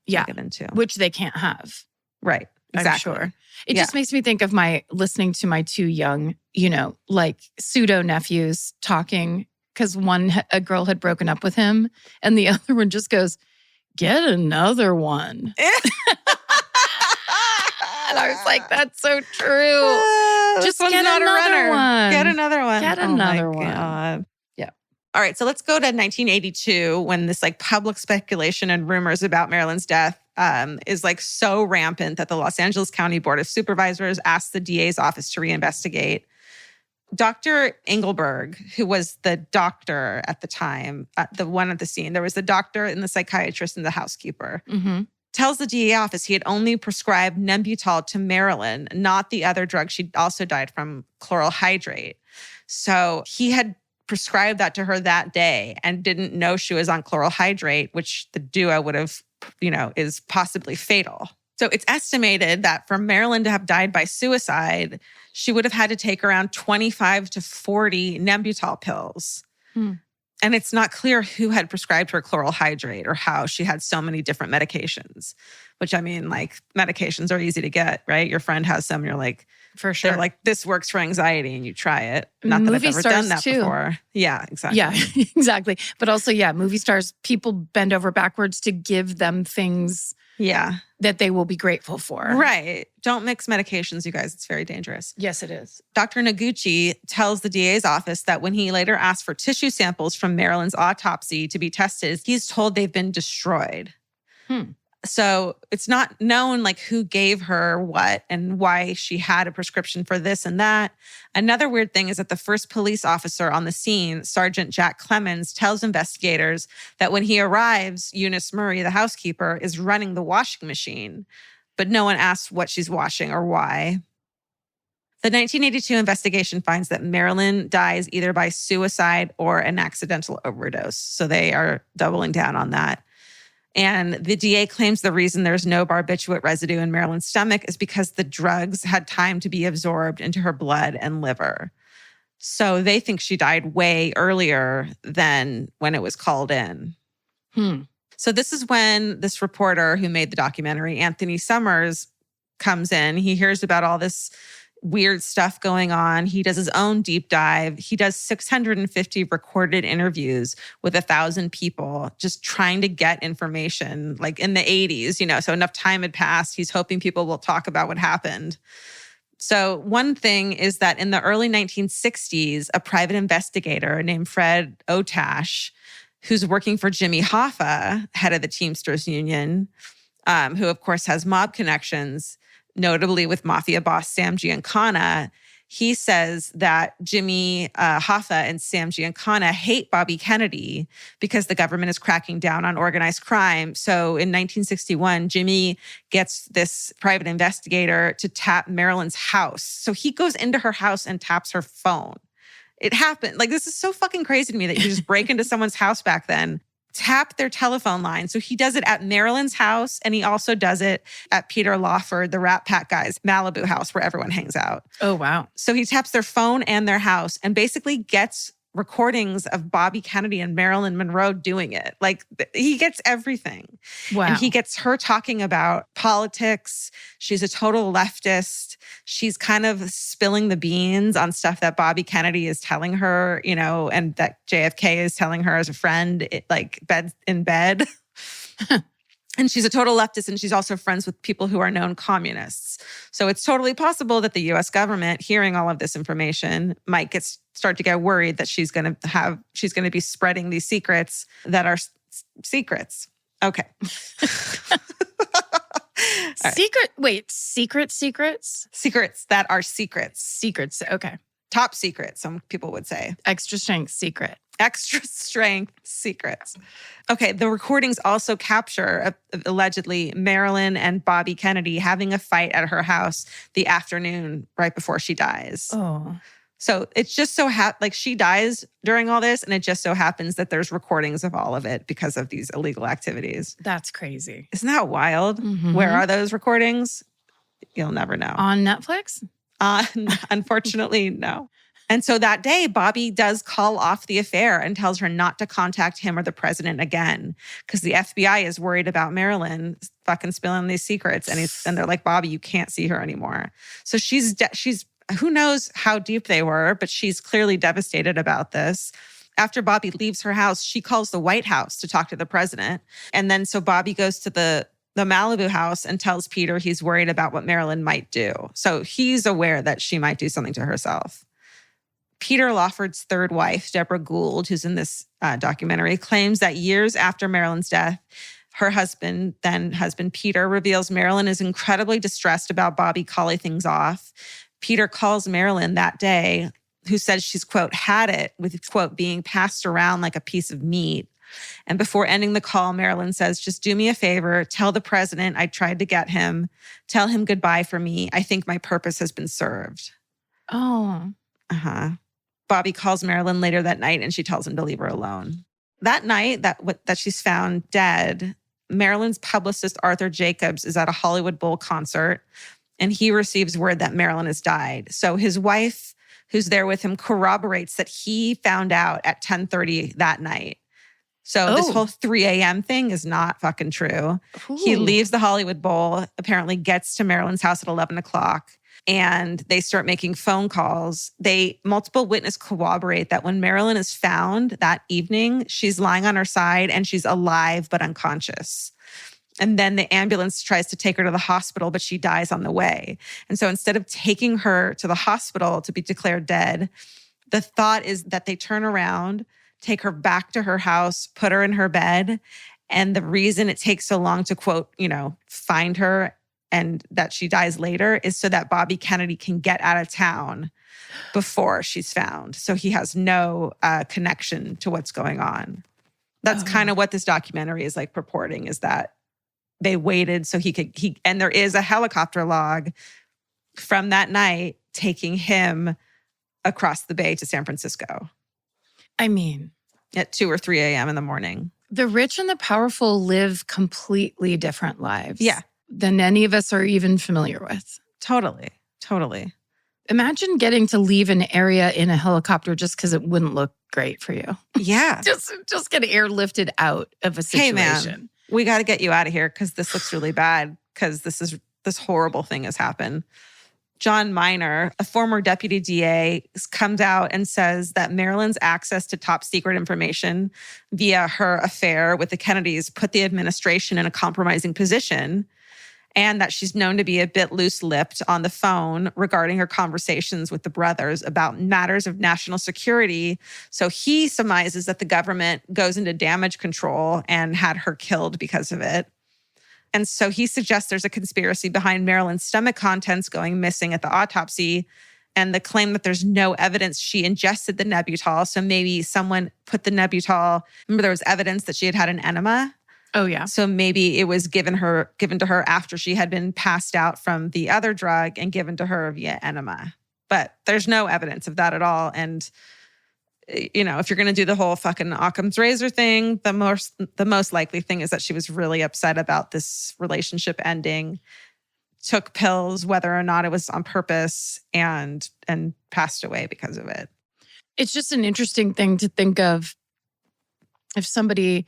Yeah. To get into. Which they can't have. Right. Exactly. I'm sure. It just makes me think of listening to my two young, pseudo nephews talking because a girl had broken up with him and the other one just goes, get another one. God. I was like, that's so true. Just This one's get not a another runner. one. Get another one. Get Oh my another one. God. Yeah. All right. So let's go to 1982 when this like public speculation and rumors about Marilyn's death is like so rampant that the Los Angeles County Board of Supervisors asked the DA's office to reinvestigate. Dr. Engelberg, who was the doctor at the time, the one at the scene, there was the doctor and the psychiatrist and the housekeeper, tells the DA office he had only prescribed Nembutal to Marilyn, not the other drug she also died from, chloral hydrate. So he had prescribed that to her that day and didn't know she was on chloral hydrate, which the duo would have, is possibly fatal. So it's estimated that for Marilyn to have died by suicide, she would have had to take around 25 to 40 Nembutal pills. And it's not clear who had prescribed her chloral hydrate or how she had so many different medications, which I mean, like medications are easy to get, right? Your friend has some, you're like, for sure. They're like, this works for anxiety and you try it. Not that Movie I've ever stars done that too. before. Yeah, exactly. Yeah, exactly. But also, movie stars, people bend over backwards to give them things that they will be grateful for. Right. Don't mix medications, you guys. It's very dangerous. Yes, it is. Dr. Noguchi tells the DA's office that when he later asked for tissue samples from Marilyn's autopsy to be tested, he's told they've been destroyed. So it's not known like who gave her what and why she had a prescription for this and that. Another weird thing is that the first police officer on the scene, Sergeant Jack Clemens, tells investigators that when he arrives, Eunice Murray, the housekeeper, is running the washing machine, but no one asks what she's washing or why. The 1982 investigation finds that Marilyn dies either by suicide or an accidental overdose. So they are doubling down on that. And the DA claims the reason there's no barbiturate residue in Marilyn's stomach is because the drugs had time to be absorbed into her blood and liver. So they think she died way earlier than when it was called in. So this is when this reporter who made the documentary, Anthony Summers, comes in. He hears about all this weird stuff going on. He does his own deep dive. He does 650 recorded interviews with 1,000 people, just trying to get information, like in the 80s, so enough time had passed. He's hoping people will talk about what happened. So one thing is that in the early 1960s, a private investigator named Fred Otash, who's working for Jimmy Hoffa, head of the Teamsters Union, who of course has mob connections, notably with mafia boss Sam Giancana, he says that Jimmy Hoffa and Sam Giancana hate Bobby Kennedy because the government is cracking down on organized crime. So in 1961, Jimmy gets this private investigator to tap Marilyn's house. So he goes into her house and taps her phone. It happened. Like, this is so fucking crazy to me that you just break into someone's house back then, tap their telephone line. So he does it at Marilyn's house, and he also does it at Peter Lawford, the Rat Pack guy's Malibu house where everyone hangs out. Oh, wow. So he taps their phone and their house and basically gets recordings of Bobby Kennedy and Marilyn Monroe doing it. Like, he gets everything. Wow. And he gets her talking about politics. She's a total leftist. She's kind of spilling the beans on stuff that Bobby Kennedy is telling her, and that JFK is telling her as a friend, in bed. And she's a total leftist, and she's also friends with people who are known communists. So it's totally possible that the U.S. government, hearing all of this information, might start to get worried that she's going to be spreading these secrets that are secrets. Okay. Secrets? Secrets that are secrets. Secrets, okay. Top secret, some people would say. Extra strength secret. Extra strength secrets. Okay, the recordings also capture, allegedly, Marilyn and Bobby Kennedy having a fight at her house the afternoon right before she dies. Oh. So it's just so she dies during all this, and it just so happens that there's recordings of all of it because of these illegal activities. That's crazy. Isn't that wild? Mm-hmm. Where are those recordings? You'll never know. On Netflix? Unfortunately, no. And so that day, Bobby does call off the affair and tells her not to contact him or the president again because the FBI is worried about Marilyn fucking spilling these secrets. And they're like, Bobby, you can't see her anymore. So she's who knows how deep they were, but she's clearly devastated about this. After Bobby leaves her house, she calls the White House to talk to the president. And then so Bobby goes to the the Malibu house and tells Peter he's worried about what Marilyn might do. So he's aware that she might do something to herself. Peter Lawford's third wife, Deborah Gould, who's in this documentary, claims that years after Marilyn's death, her husband, then husband Peter, reveals Marilyn is incredibly distressed about Bobby calling things off. Peter calls Marilyn that day, who says she's, quote, had it with, quote, being passed around like a piece of meat. And before ending the call, Marilyn says, just do me a favor. Tell the president I tried to get him. Tell him goodbye for me. I think my purpose has been served. Oh. Uh-huh. Bobby calls Marilyn later that night and she tells him to leave her alone. That night that she's found dead, Marilyn's publicist, Arthur Jacobs, is at a Hollywood Bowl concert and he receives word that Marilyn has died. So his wife, who's there with him, corroborates that he found out at 10:30 that night. So this whole 3 a.m. thing is not fucking true. Ooh. He leaves the Hollywood Bowl, apparently gets to Marilyn's house at 11 o'clock, and they start making phone calls. Multiple witnesses corroborate that when Marilyn is found that evening, she's lying on her side and she's alive but unconscious. And then the ambulance tries to take her to the hospital, but she dies on the way. And so instead of taking her to the hospital to be declared dead, the thought is that they turn around, take her back to her house, put her in her bed. And the reason it takes so long to, quote, find her and that she dies later is so that Bobby Kennedy can get out of town before she's found. So he has no connection to what's going on. That's kind of what this documentary is like purporting, is that they waited so and there is a helicopter log from that night taking him across the bay to San Francisco. I mean, at 2 or 3 a.m. in the morning. The rich and the powerful live completely different lives. Yeah. Than any of us are even familiar with. Totally. Imagine getting to leave an area in a helicopter just because it wouldn't look great for you. Yeah. just get airlifted out of a situation. Hey, man, we got to get you out of here because this looks really bad because this horrible thing has happened. John Miner, a former deputy DA, comes out and says that Marilyn's access to top secret information via her affair with the Kennedys put the administration in a compromising position, and that she's known to be a bit loose-lipped on the phone regarding her conversations with the brothers about matters of national security. So he surmises that the government goes into damage control and had her killed because of it. And so he suggests there's a conspiracy behind Marilyn's stomach contents going missing at the autopsy and the claim that there's no evidence she ingested the Nembutal. So maybe someone put the Nembutal. Remember, there was evidence that she had an enema. Oh, yeah. So maybe it was given to her after she had been passed out from the other drug and given to her via enema. But there's no evidence of that at all. And if you're going to do the whole fucking Occam's razor thing, the most likely thing is that she was really upset about this relationship ending, took pills, whether or not it was on purpose, and passed away because of it. It's just an interesting thing to think of if somebody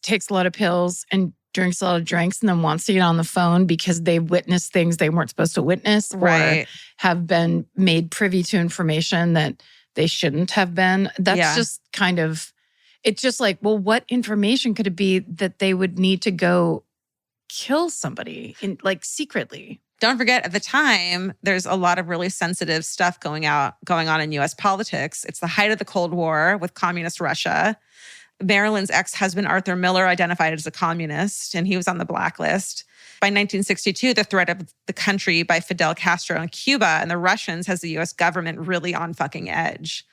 takes a lot of pills and drinks a lot of drinks and then wants to get on the phone because they witnessed things they weren't supposed to witness, right, or have been made privy to information that they shouldn't have been. That's just kind of, it's just like, well, what information could it be that they would need to go kill somebody secretly? Don't forget, at the time, there's a lot of really sensitive stuff going on in U.S. politics. It's the height of the Cold War with communist Russia. Marilyn's ex-husband, Arthur Miller, identified as a communist, and he was on the blacklist. By 1962, the threat of the country by Fidel Castro and Cuba and the Russians has the U.S. government really on fucking edge.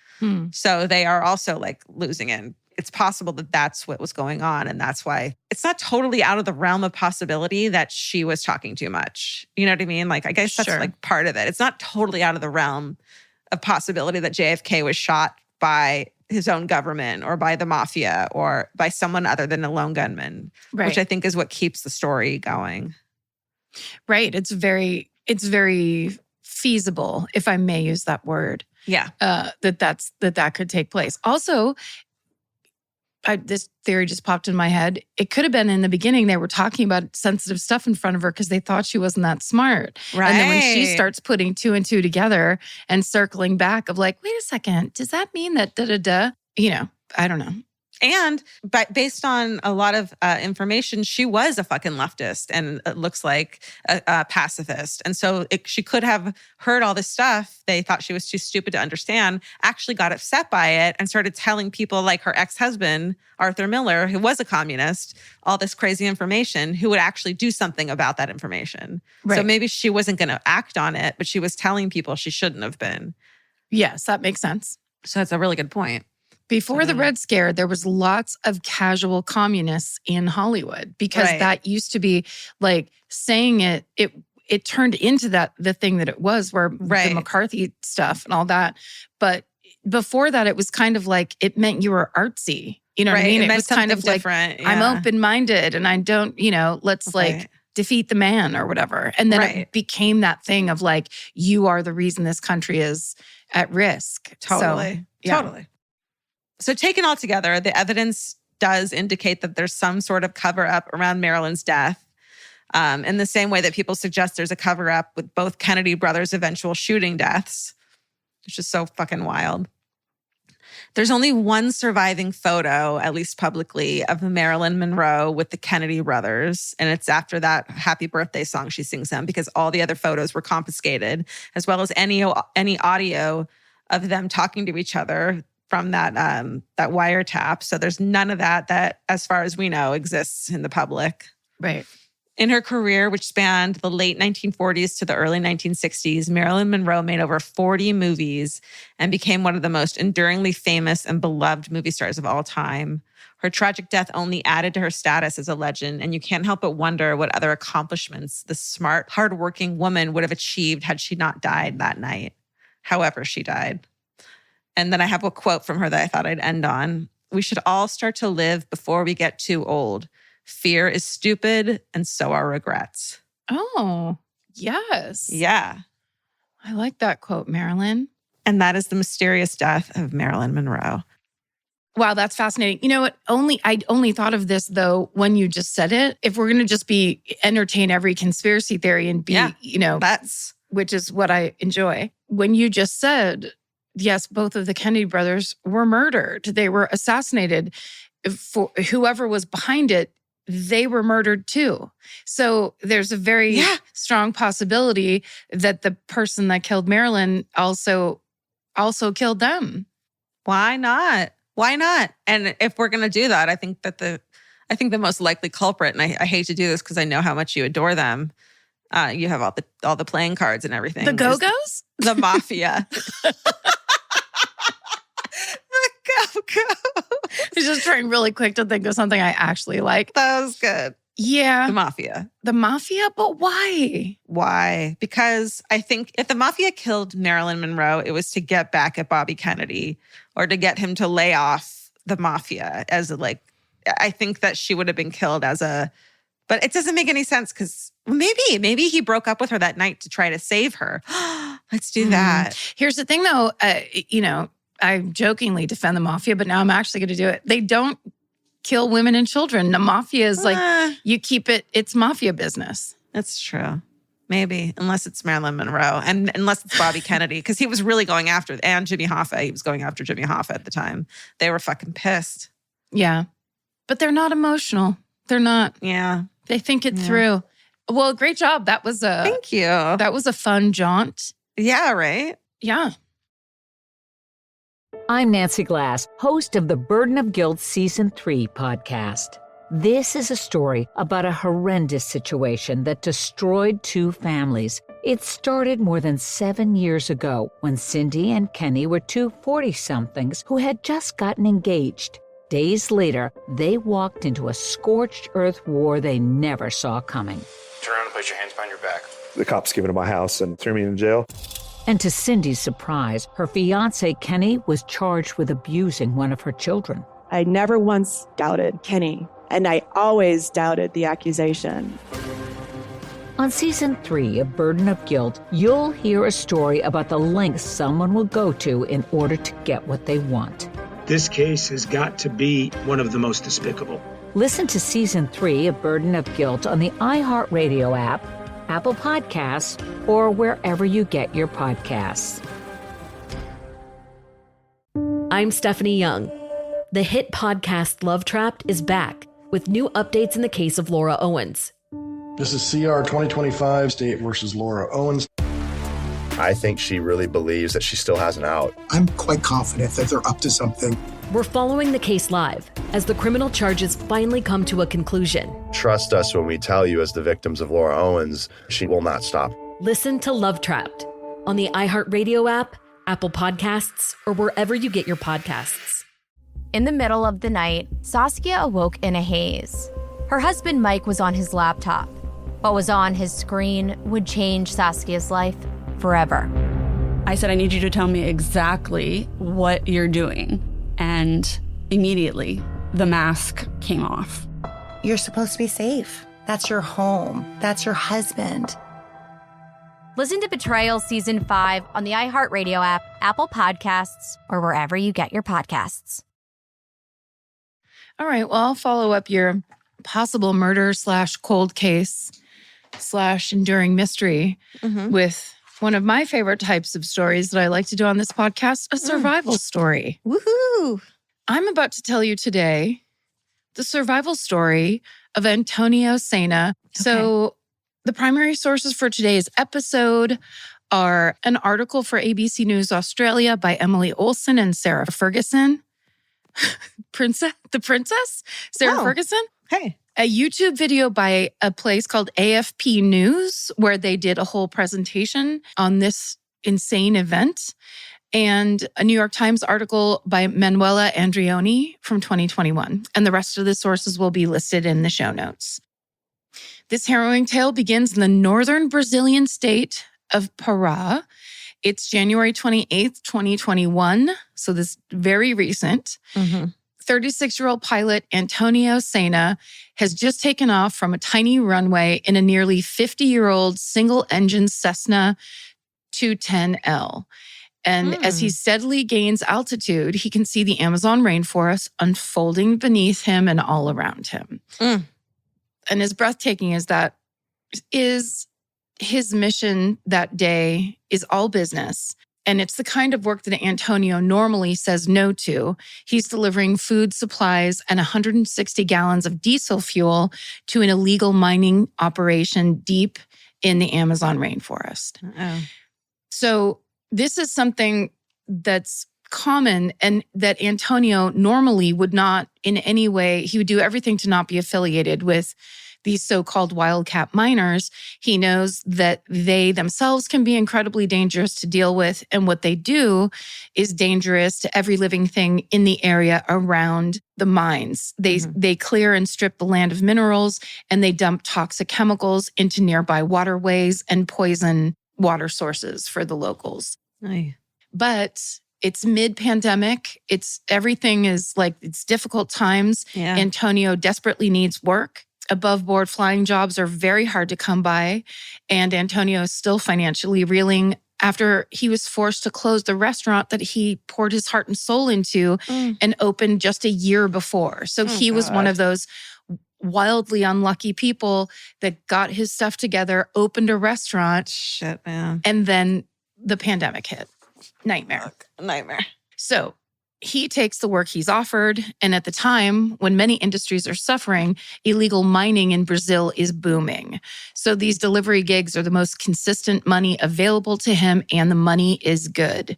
So they are also losing it. It's possible that that's what was going on. And that's why it's not totally out of the realm of possibility that she was talking too much. You know what I mean? I guess that's part of it. It's not totally out of the realm of possibility that JFK was shot by his own government or by the mafia or by someone other than a lone gunman, which I think is what keeps the story going. Right. It's very feasible, if I may use that word. Yeah. That could take place. Also, this theory just popped in my head. It could have been in the beginning they were talking about sensitive stuff in front of her because they thought she wasn't that smart. Right. And then when she starts putting two and two together and circling back of wait a second, does that mean that da-da-da? I don't know. And based on a lot of information, she was a fucking leftist and it looks like a pacifist. And so she could have heard all this stuff. They thought she was too stupid to understand, actually got upset by it and started telling people like her ex-husband, Arthur Miller, who was a communist, all this crazy information, who would actually do something about that information. Right. So maybe she wasn't going to act on it, but she was telling people she shouldn't have been. Yes, that makes sense. So that's a really good point. Before the Red Scare, there was lots of casual communists in Hollywood because that used to be like saying it turned into the thing that it was, where the McCarthy stuff and all that. But before that, it was kind of like it meant you were artsy. You know what I mean? It was kind of different. Like, I'm open-minded and I don't, let's like defeat the man or whatever. And then it became that thing of like, you are the reason this country is at risk. Totally. So, Totally. So taken all together, the evidence does indicate that there's some sort of cover-up around Marilyn's death. In the same way that people suggest there's a cover-up with both Kennedy brothers' eventual shooting deaths, which is so fucking wild. There's only one surviving photo, at least publicly, of Marilyn Monroe with the Kennedy brothers. And it's after that happy birthday song she sings them, because all the other photos were confiscated, as well as any audio of them talking to each other from that wiretap. So there's none of that, as far as we know, exists in the public. Right. In her career, which spanned the late 1940s to the early 1960s, Marilyn Monroe made over 40 movies and became one of the most enduringly famous and beloved movie stars of all time. Her tragic death only added to her status as a legend, and you can't help but wonder what other accomplishments the smart, hardworking woman would have achieved had she not died that night. However she died. And then I have a quote from her that I thought I'd end on. We should all start to live before we get too old. Fear is stupid, and so are regrets. Oh, yes. Yeah. I like that quote, Marilyn. And that is the mysterious death of Marilyn Monroe. Wow, that's fascinating. You know what? I only thought of this, though, when you just said it. If we're going to just entertain every conspiracy theory and be, which is what I enjoy. When you just said, yes, both of the Kennedy brothers were murdered. They were assassinated. For whoever was behind it, they were murdered too. So there's a very strong possibility that the person that killed Marilyn also killed them. Why not? Why not? And if we're going to do that, I think the most likely culprit, and I hate to do this because I know how much you adore them. You have all the playing cards and everything. The Go-Go's? The mafia. Go. I was just trying really quick to think of something I actually like. That was good. Yeah. The mafia. The mafia? But why? Why? Because I think if the mafia killed Marilyn Monroe, it was to get back at Bobby Kennedy or to get him to lay off the mafia I think that she would have been killed but it doesn't make any sense because maybe he broke up with her that night to try to save her. Let's do that. Here's the thing though, I jokingly defend the mafia, but now I'm actually going to do it. They don't kill women and children. The mafia is you keep it's mafia business. That's true. Maybe, unless it's Marilyn Monroe and unless it's Bobby Kennedy, because he was really going after, and Jimmy Hoffa. He was going after Jimmy Hoffa at the time. They were fucking pissed. Yeah. But they're not emotional. They're not. Yeah. They think it through. Well, great job. That was Thank you. That was a fun jaunt. Yeah, right? Yeah. I'm Nancy Glass, host of the Burden of Guilt Season 3 podcast. This is a story about a horrendous situation that destroyed two families. It started more than 7 years ago when Cindy and Kenny were two 40-somethings who had just gotten engaged. Days later, they walked into a scorched earth war they never saw coming. Turn around and place your hands behind your back. The cops came into my house and threw me in jail. And to Cindy's surprise, her fiancé, Kenny, was charged with abusing one of her children. I never once doubted Kenny, and I always doubted the accusation. On Season 3 of Burden of Guilt, you'll hear a story about the lengths someone will go to in order to get what they want. This case has got to be one of the most despicable. Listen to Season 3 of Burden of Guilt on the iHeartRadio app, Apple Podcasts, or wherever you get your podcasts. I'm Stephanie Young. The hit podcast Love Trapped is back with new updates in the case of Laura Owens. This is CR 2025, State versus Laura Owens. I think she really believes that she still has an out. I'm quite confident that they're up to something. We're following the case live as the criminal charges finally come to a conclusion. Trust us when we tell you, as the victims of Laura Owens, she will not stop. Listen to Love Trapped on the iHeartRadio app, Apple Podcasts, or wherever you get your podcasts. In the middle of the night, Saskia awoke in a haze. Her husband Mike was on his laptop. What was on his screen would change Saskia's life forever. I said, I need you to tell me exactly what you're doing. And immediately, the mask came off. You're supposed to be safe. That's your home. That's your husband. Listen to Betrayal Season 5 on the iHeartRadio app, Apple Podcasts, or wherever you get your podcasts. All right, well, I'll follow up your possible murder / cold case / enduring mystery with one of my favorite types of stories that I like to do on this podcast, a survival story. Woohoo! I'm about to tell you today the survival story of Antonio Sena. Okay. So the primary sources for today's episode are an article for ABC News Australia by Emily Olsen and Sarah Ferguson. The princess? Sarah Ferguson? Hey. A YouTube video by a place called AFP News, where they did a whole presentation on this insane event. And a New York Times article by Manuela Andrioni from 2021. And the rest of the sources will be listed in the show notes. This harrowing tale begins in the northern Brazilian state of Pará. It's January 28th, 2021. So this is very recent. 36-year-old pilot Antonio Sena has just taken off from a tiny runway in a nearly 50-year-old single-engine Cessna 210L. And as he steadily gains altitude, he can see the Amazon rainforest unfolding beneath him and all around him. And as breathtaking as that is, his mission that day is all business. And it's the kind of work that Antonio normally says no to. He's delivering food supplies and 160 gallons of diesel fuel to an illegal mining operation deep in the Amazon rainforest. So this is something that's common and that Antonio normally would not in any way, he would do everything to not be affiliated with these so-called wildcat miners. He knows that they themselves can be incredibly dangerous to deal with, and what they do is dangerous to every living thing in the area around the mines. They clear and strip the land of minerals, and they dump toxic chemicals into nearby waterways and poison water sources for the locals. But it's mid-pandemic. Everything is like, it's difficult times. Antonio desperately needs work. Above-board flying jobs are very hard to come by, and Antonio is still financially reeling after he was forced to close the restaurant that he poured his heart and soul into and opened just a year before. So he was one of those wildly unlucky people that got his stuff together, opened a restaurant. Shit, man. And then the pandemic hit. Nightmare. So he takes the work he's offered. And at the time, when many industries are suffering, illegal mining in Brazil is booming. So these delivery gigs are the most consistent money available to him, and the money is good.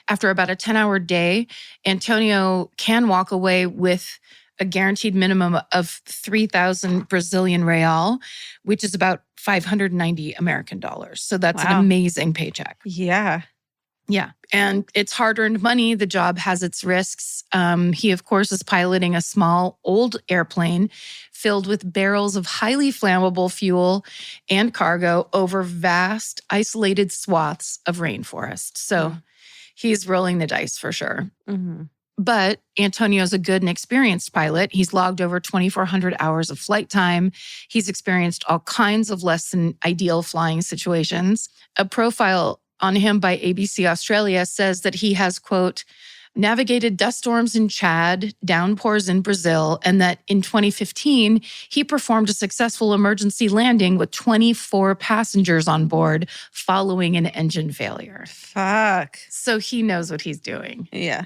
After about a 10-hour day, Antonio can walk away with a guaranteed minimum of 3,000 Brazilian real, which is about 590 American dollars. So that's an amazing paycheck. Yeah. And it's hard-earned money. The job has its risks. He, of course, is piloting a small, old airplane filled with barrels of highly flammable fuel and cargo over vast, isolated swaths of rainforest. So he's rolling the dice for sure. But Antonio's a good and experienced pilot. He's logged over 2,400 hours of flight time. He's experienced all kinds of less than ideal flying situations. A profile on him by ABC Australia says that he has, quote, navigated dust storms in Chad, downpours in Brazil, and that in 2015, he performed a successful emergency landing with 24 passengers on board following an engine failure. Fuck. So he knows what he's doing. Yeah.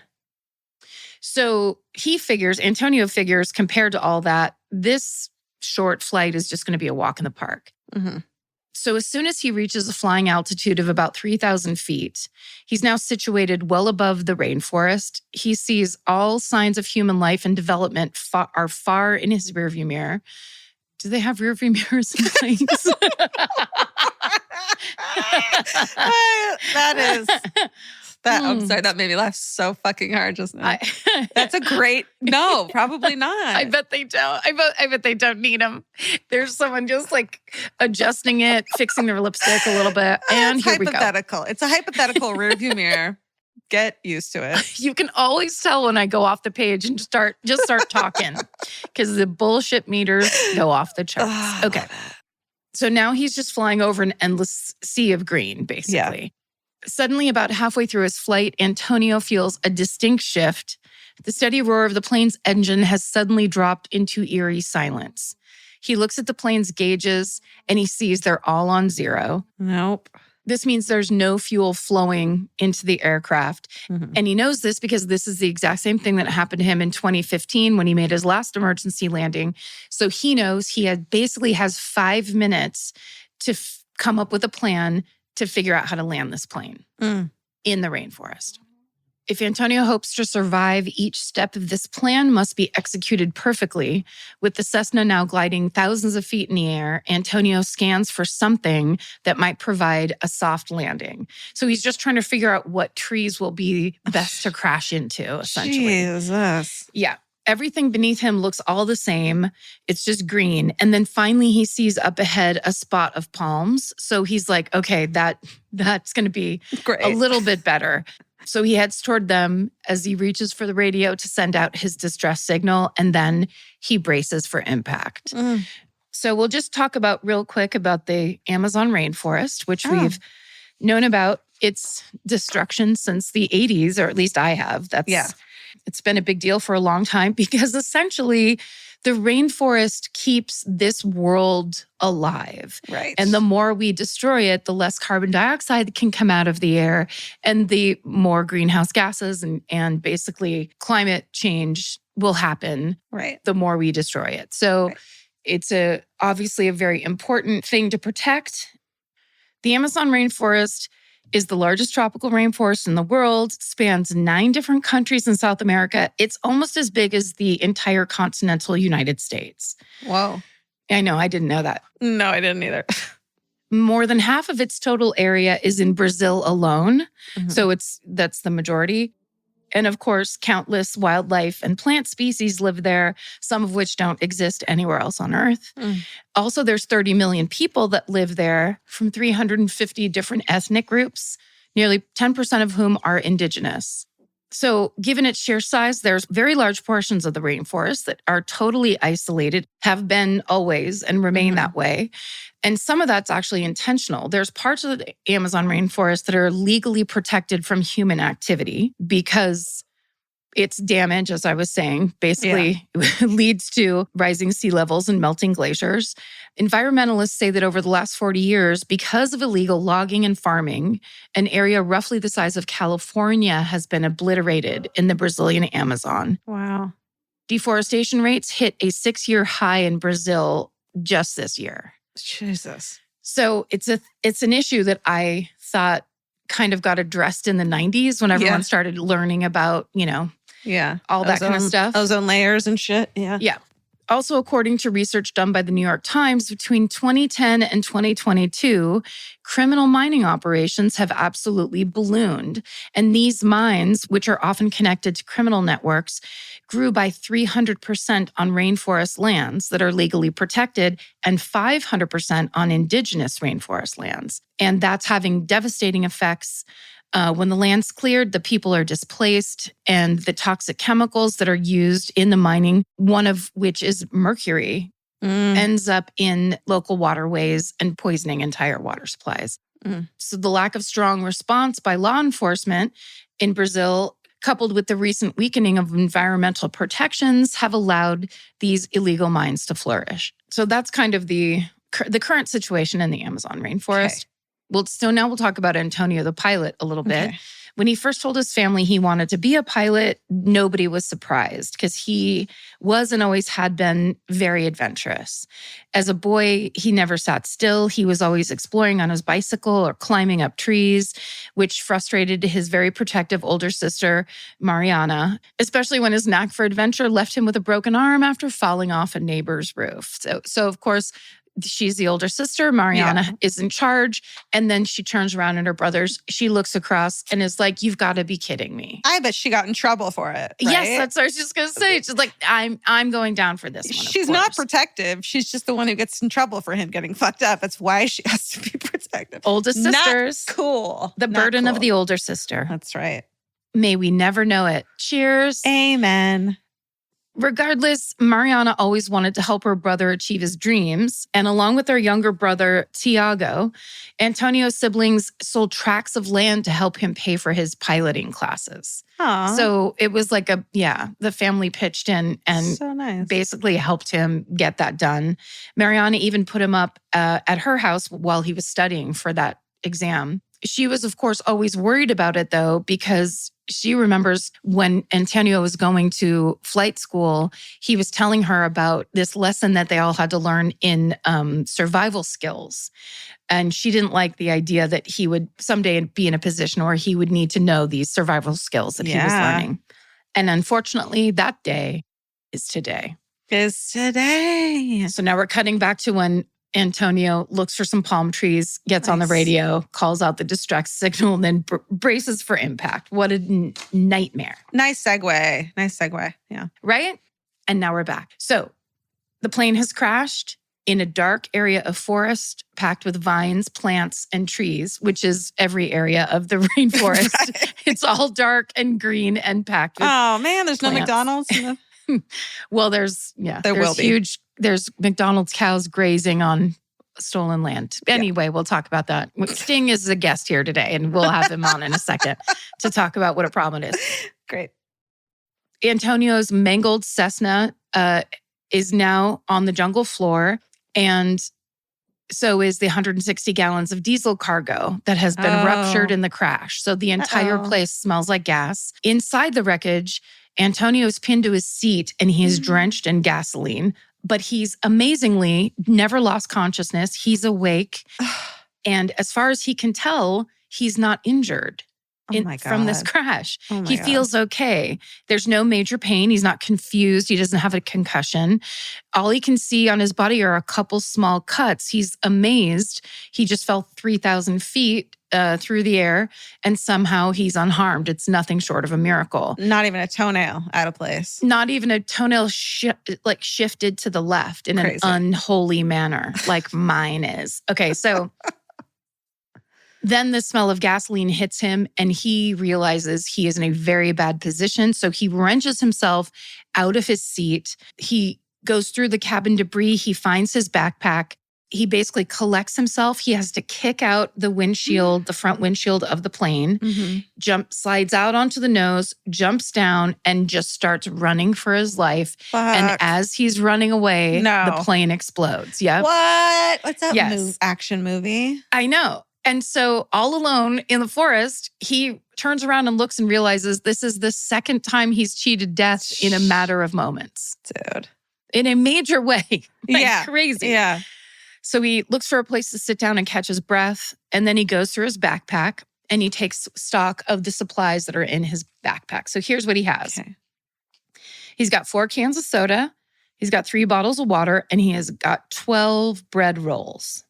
So Antonio figures, compared to all that, this short flight is just going to be a walk in the park. Mm-hmm. So as soon as he reaches a flying altitude of about 3,000 feet, he's now situated well above the rainforest. He sees all signs of human life and development are far in his rearview mirror. Do they have rearview mirrors in planes? I'm sorry, that made me laugh so fucking hard just now. That's a great, no, probably not. I bet they don't. I bet they don't need them. There's someone just like adjusting it, fixing their lipstick a little bit, and here hypothetical. It's a hypothetical rearview mirror. Get used to it. You can always tell when I go off the page and start talking because the bullshit meters go off the charts. Okay. So now he's just flying over an endless sea of green, basically. Yeah. Suddenly, about halfway through his flight, Antonio feels a distinct shift. The steady roar of the plane's engine has suddenly dropped into eerie silence. He looks at the plane's gauges and he sees they're all on zero. Nope. This means there's no fuel flowing into the aircraft. Mm-hmm. And he knows this because this is the exact same thing that happened to him in 2015 when he made his last emergency landing. So he knows he basically has 5 minutes to come up with a plan to figure out how to land this plane in the rainforest. If Antonio hopes to survive, each step of this plan must be executed perfectly. With the Cessna now gliding thousands of feet in the air, Antonio scans for something that might provide a soft landing. So he's just trying to figure out what trees will be best to crash into, essentially. Jesus. Yeah. Everything beneath him looks all the same. It's just green. And then finally he sees up ahead a spot of palms. So he's like, okay, that's going to be great. A little bit better. So he heads toward them as he reaches for the radio to send out his distress signal, and then he braces for impact. So we'll just talk real quick about the Amazon rainforest, which we've known about its destruction since the 80s, or at least I have. It's been a big deal for a long time because essentially the rainforest keeps this world alive. Right. And the more we destroy it, the less carbon dioxide can come out of the air and the more greenhouse gases and basically climate change will happen. Right. The more we destroy it. So it's obviously a very important thing to protect. The Amazon rainforest is the largest tropical rainforest in the world. It spans 9 different countries in South America. It's almost as big as the entire continental United States. Whoa. I know, I didn't know that. No, I didn't either. More than half of its total area is in Brazil alone. Mm-hmm. So that's the majority. And of course, countless wildlife and plant species live there, some of which don't exist anywhere else on Earth. Also, there's 30 million people that live there from 350 different ethnic groups, nearly 10% of whom are indigenous. So given its sheer size, there's very large portions of the rainforest that are totally isolated, have been always and remain that way. And some of that's actually intentional. There's parts of the Amazon rainforest that are legally protected from human activity because its damage, as I was saying, basically leads to rising sea levels and melting glaciers. Environmentalists say that over the last 40 years, because of illegal logging and farming, an area roughly the size of California has been obliterated in the Brazilian Amazon. Wow. Deforestation rates hit a 6-year high in Brazil just this year. Jesus. So it's an issue that I thought kind of got addressed in the 90s when everyone started learning about, all that kind of stuff. Ozone layers and shit. Yeah. Yeah. Also, according to research done by the New York Times, between 2010 and 2022, criminal mining operations have absolutely ballooned. And these mines, which are often connected to criminal networks, grew by 300% on rainforest lands that are legally protected and 500% on indigenous rainforest lands. And that's having devastating effects. When the land's cleared, the people are displaced, and the toxic chemicals that are used in the mining, one of which is mercury, ends up in local waterways and poisoning entire water supplies. So the lack of strong response by law enforcement in Brazil, coupled with the recent weakening of environmental protections, have allowed these illegal mines to flourish. So that's kind of the current situation in the Amazon rainforest. Okay. Well, so now we'll talk about Antonio, the pilot, a little bit. When he first told his family he wanted to be a pilot, nobody was surprised because he was and always had been very adventurous. As a boy, he never sat still. He was always exploring on his bicycle or climbing up trees, which frustrated his very protective older sister, Mariana, especially when his knack for adventure left him with a broken arm after falling off a neighbor's roof. So of course, she's the older sister. Mariana is in charge. And then she turns around at her brothers. She looks across and is like, you've got to be kidding me. I bet she got in trouble for it. Right? Yes, that's what I was just going to say. She's like, I'm going down for this one. She's not protective. She's just the one who gets in trouble for him getting fucked up. That's why she has to be protective. Oldest sisters. Not cool. The burden of the older sister. That's right. May we never know it. Cheers. Amen. Regardless, Mariana always wanted to help her brother achieve his dreams. And along with their younger brother, Tiago, Antonio's siblings sold tracts of land to help him pay for his piloting classes. Aww. So it was like the family pitched in and basically helped him get that done. Mariana even put him up at her house while he was studying for that exam. She was, of course, always worried about it, though, because she remembers when Antonio was going to flight school, he was telling her about this lesson that they all had to learn in survival skills. And she didn't like the idea that he would someday be in a position where he would need to know these survival skills that he was learning. And unfortunately, that day is today. So now we're cutting back to when Antonio looks for some palm trees, gets on the radio, calls out the distress signal, and then braces for impact. What a nightmare. Nice segue. Yeah. Right? And now we're back. So the plane has crashed in a dark area of forest packed with vines, plants, and trees, which is every area of the rainforest. Right. It's all dark and green and packed with man, there's plants. no McDonald's in the... Well, there's huge. There's McDonald's cows grazing on stolen land. Anyway, we'll talk about that. Sting is a guest here today, and we'll have him on in a second to talk about what a problem it is. Great. Antonio's mangled Cessna is now on the jungle floor, and so is the 160 gallons of diesel cargo that has been ruptured in the crash. So the entire place smells like gas. Inside the wreckage, Antonio's pinned to his seat, and he is drenched in gasoline. But he's amazingly never lost consciousness. He's awake. And as far as he can tell, he's not injured from this crash. He feels okay. There's no major pain. He's not confused. He doesn't have a concussion. All he can see on his body are a couple small cuts. He's amazed. He just fell 3,000 feet through the air, and somehow he's unharmed. It's nothing short of a miracle. Not even a toenail out of place. Not even a toenail shifted to the left in an unholy manner, like mine is. Okay, so then the smell of gasoline hits him, and he realizes he is in a very bad position. So he wrenches himself out of his seat. He goes through the cabin debris. He finds his backpack. He basically collects himself. He has to kick out the windshield, the front windshield of the plane, slides out onto the nose, jumps down, and just starts running for his life. And as he's running away, the plane explodes. Yep. What? What's that action movie? I know. And so all alone in the forest, he turns around and looks and realizes this is the second time he's cheated death in a matter of moments. Dude. In a major way. Crazy. Yeah. So he looks for a place to sit down and catch his breath. And then he goes through his backpack and he takes stock of the supplies that are in his backpack. So here's what he has. Okay. He's got 4 cans of soda. He's got 3 bottles of water. And he has got 12 bread rolls,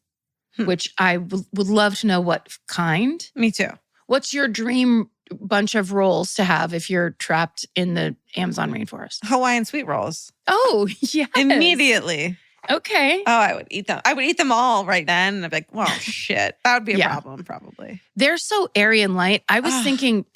which I would love to know what kind. Me too. What's your dream bunch of rolls to have if you're trapped in the Amazon rainforest? Hawaiian sweet rolls. Oh, yes. Immediately. Okay. Oh, I would eat them. I would eat them all right then. And I'd be like, well, shit. That would be a problem, probably. They're so airy and light. I was thinking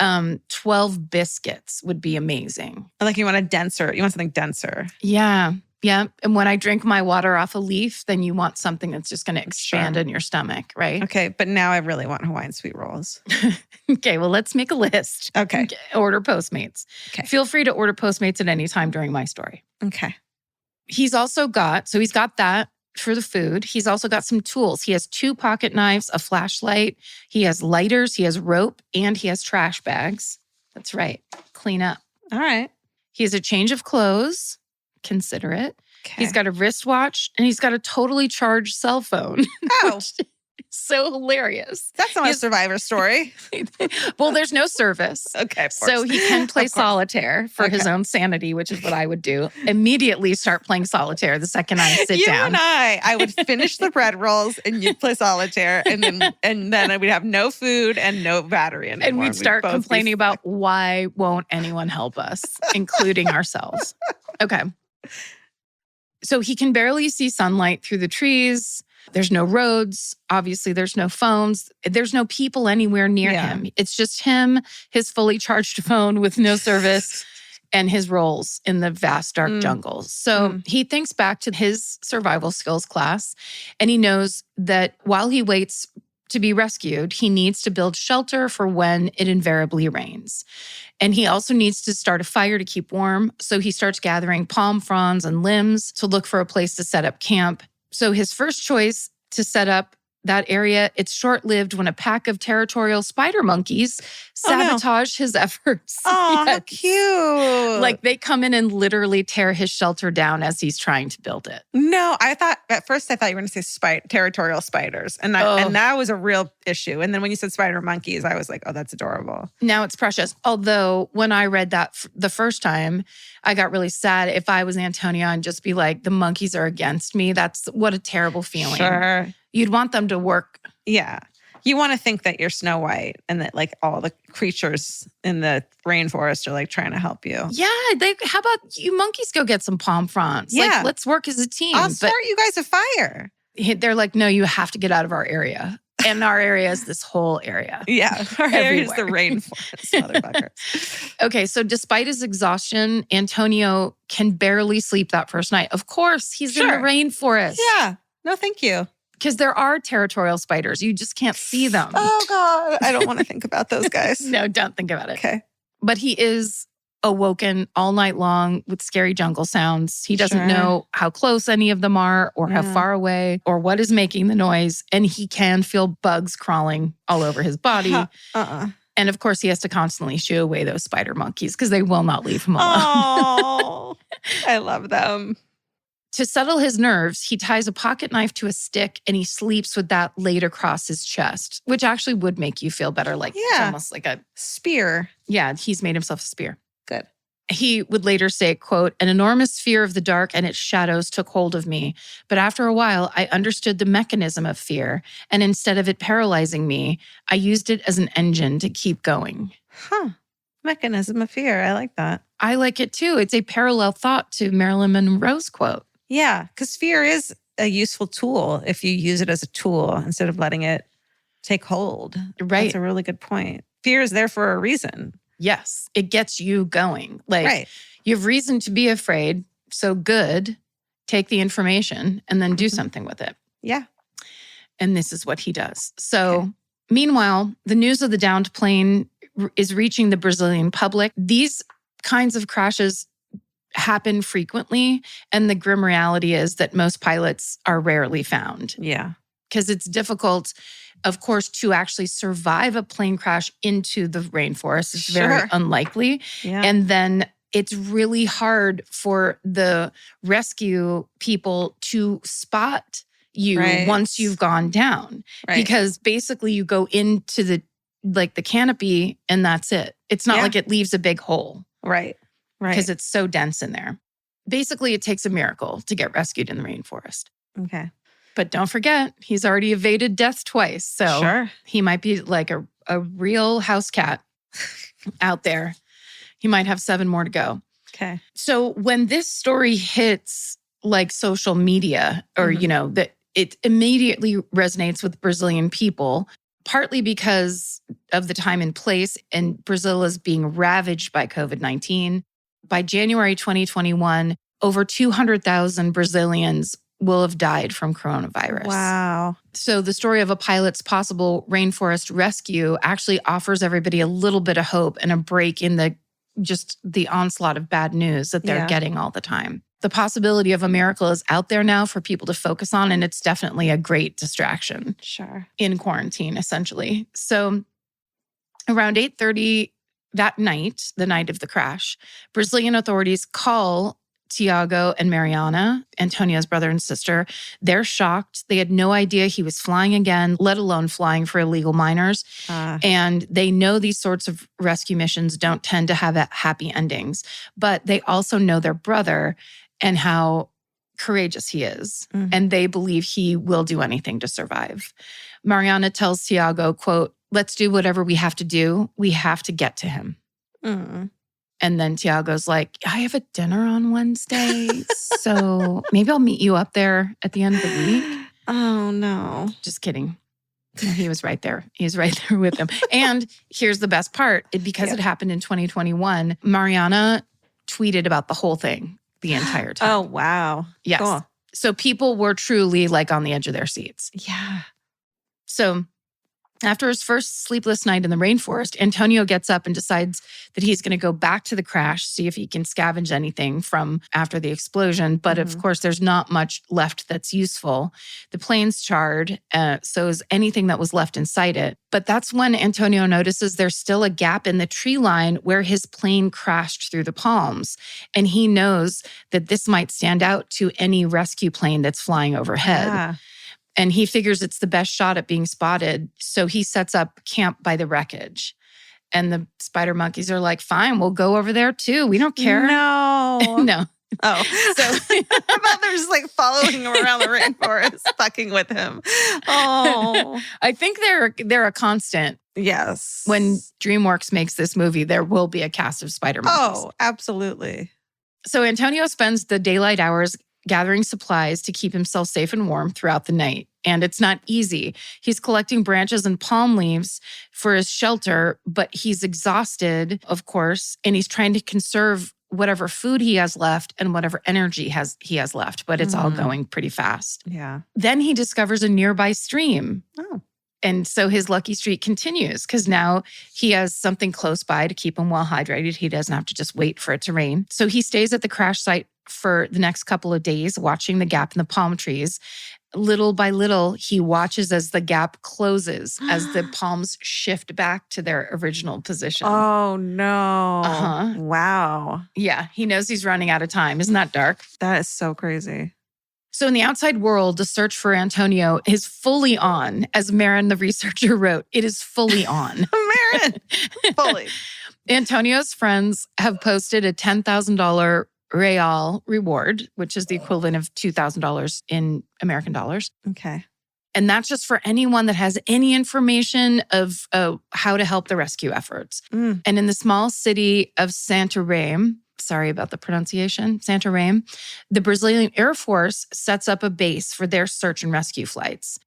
12 biscuits would be amazing. Like you want something denser. Yeah. Yeah. And when I drink my water off a leaf, then you want something that's just going to expand in your stomach, right? Okay. But now I really want Hawaiian sweet rolls. Okay. Well, let's make a list. Okay. Order Postmates. Okay. Feel free to order Postmates at any time during my story. Okay. He's got that. for the food. He's also got some tools. He has 2 pocket knives, a flashlight. He has lighters. He has rope, and he has trash bags. That's right. Clean up. All right. He has a change of clothes. Consider it. Okay. He's got a wristwatch, and he's got a totally charged cell phone. Oh. So hilarious. That's not a Survivor story. Well, there's no service. Okay, of course. So he can play solitaire for his own sanity, which is what I would do. Immediately start playing solitaire the second I sit down. You and I would finish the bread rolls and you'd play solitaire, and then we'd have no food and no battery anymore. And we'd start complaining about why won't anyone help us, including ourselves. Okay. So he can barely see sunlight through the trees. There's no roads. Obviously, there's no phones. There's no people anywhere near him. It's just him, his fully charged phone with no service, and his rolls in the vast, dark jungles. So he thinks back to his survival skills class, and he knows that while he waits to be rescued, he needs to build shelter for when it invariably rains. And he also needs to start a fire to keep warm. So he starts gathering palm fronds and limbs to look for a place to set up camp. So his first choice to set up that area, it's short-lived when a pack of territorial spider monkeys sabotage his efforts. Oh, how cute. Like they come in and literally tear his shelter down as he's trying to build it. No, at first I thought you were going to say territorial spiders. And that was a real issue. And then when you said spider monkeys, I was like, oh, that's adorable. Now it's precious. Although when I read that the first time, I got really sad. If I was Antonio and just be like, the monkeys are against me, that's what a terrible feeling. Sure. You'd want them to work. Yeah. You want to think that you're Snow White and that like all the creatures in the rainforest are like trying to help you. Yeah. How about you monkeys go get some palm fronds? Yeah. Like, let's work as a team. I'll start you guys a fire. They're like, no, you have to get out of our area. And our area is this whole area. Yeah. Our area is the rainforest, motherfuckers. Okay. So despite his exhaustion, Antonio can barely sleep that first night. Of course, he's in the rainforest. Yeah. No, thank you. Because there are territorial spiders. You just can't see them. Oh, God. I don't want to think about those guys. No, don't think about it. Okay. But he is awoken all night long with scary jungle sounds. He doesn't know how close any of them are or how far away or what is making the noise. And he can feel bugs crawling all over his body. And of course, he has to constantly shoo away those spider monkeys because they will not leave him alone. Oh, I love them. To settle his nerves, he ties a pocket knife to a stick and he sleeps with that laid across his chest, which actually would make you feel better. Like it's almost like a spear. Yeah, he's made himself a spear. Good. He would later say, quote, "An enormous fear of the dark and its shadows took hold of me. But after a while, I understood the mechanism of fear. And instead of it paralyzing me, I used it as an engine to keep going." Huh. Mechanism of fear. I like that. I like it too. It's a parallel thought to Marilyn Monroe's quote. Yeah, because fear is a useful tool if you use it as a tool instead of letting it take hold. Right. That's a really good point. Fear is there for a reason. Yes. It gets you going. Like you have reason to be afraid. So good. Take the information and then do something with it. Yeah. And this is what he does. So meanwhile, the news of the downed plane is reaching the Brazilian public. These kinds of crashes happen frequently. And the grim reality is that most pilots are rarely found. Yeah. Because it's difficult, of course, to actually survive a plane crash into the rainforest. It's very unlikely. Yeah. And then it's really hard for the rescue people to spot you once you've gone down. Because basically you go into the canopy and that's it. It's not like it leaves a big hole. Right. Because it's so dense in there. Basically, it takes a miracle to get rescued in the rainforest. Okay. But don't forget, he's already evaded death twice. So he might be like a real house cat out there. He might have 7 more to go. Okay. So when this story hits like social media or, that it immediately resonates with Brazilian people, partly because of the time and place, and Brazil is being ravaged by COVID-19. By January 2021, over 200,000 Brazilians will have died from coronavirus. Wow. So the story of a pilot's possible rainforest rescue actually offers everybody a little bit of hope and a break in the onslaught of bad news that they're getting all the time. the possibility of a miracle is out there now for people to focus on, and it's definitely a great distraction. Sure. In quarantine, essentially. So around 8:30 that night, the night of the crash, Brazilian authorities call Tiago and Mariana, Antonio's brother and sister. They're shocked. They had no idea he was flying again, let alone flying for illegal minors. And they know these sorts of rescue missions don't tend to have happy endings, but they also know their brother and how courageous he is. And they believe he will do anything to survive. Mariana tells Tiago, quote, "Let's do whatever we have to do. We have to get to him." And then Tiago's like, "I have a dinner on Wednesday, so maybe I'll meet you up there at the end of the week." Oh, no. Just kidding. He was right there. He was right there with him. And here's the best part. Because it happened in 2021, Mariana tweeted about the whole thing the entire time. Oh, wow. Yes. Cool. So people were truly like on the edge of their seats. Yeah. So after his first sleepless night in the rainforest, Antonio gets up and decides that he's going to go back to the crash, see if he can scavenge anything from after the explosion. But of course, there's not much left that's useful. The plane's charred, so is anything that was left inside it. But that's when Antonio notices there's still a gap in the tree line where his plane crashed through the palms. And he knows that this might stand out to any rescue plane that's flying overhead. Yeah. And he figures it's the best shot at being spotted. So he sets up camp by the wreckage. And the spider monkeys are like, "Fine, we'll go over there too. We don't care." No. No. Oh. So I thought they're just like following him around the rainforest, fucking with him. Oh. I think they're a constant. Yes. When DreamWorks makes this movie, there will be a cast of spider monkeys. Oh, absolutely. So Antonio spends the daylight hours gathering supplies to keep himself safe and warm throughout the night. And it's not easy. He's collecting branches and palm leaves for his shelter, but he's exhausted, of course, and he's trying to conserve whatever food he has left and whatever energy he has left, but it's all going pretty fast. Yeah. Then he discovers a nearby stream. Oh. And so his lucky streak continues because now he has something close by to keep him well hydrated. He doesn't have to just wait for it to rain. So he stays at the crash site for the next couple of days, watching the gap in the palm trees. Little by little, he watches as the gap closes, as the palms shift back to their original position. Oh, no. Uh-huh. Wow. Yeah, he knows he's running out of time. Isn't that dark? That is so crazy. So in the outside world, the search for Antonio is fully on. As Marin, the researcher, wrote, it is fully on. Marin, fully. Antonio's friends have posted a $10,000 real reward, which is the equivalent of $2,000 in American dollars. Okay. And that's just for anyone that has any information of how to help the rescue efforts. And in the small city of Santarém, sorry about the pronunciation, Santarém, the Brazilian Air Force sets up a base for their search and rescue flights.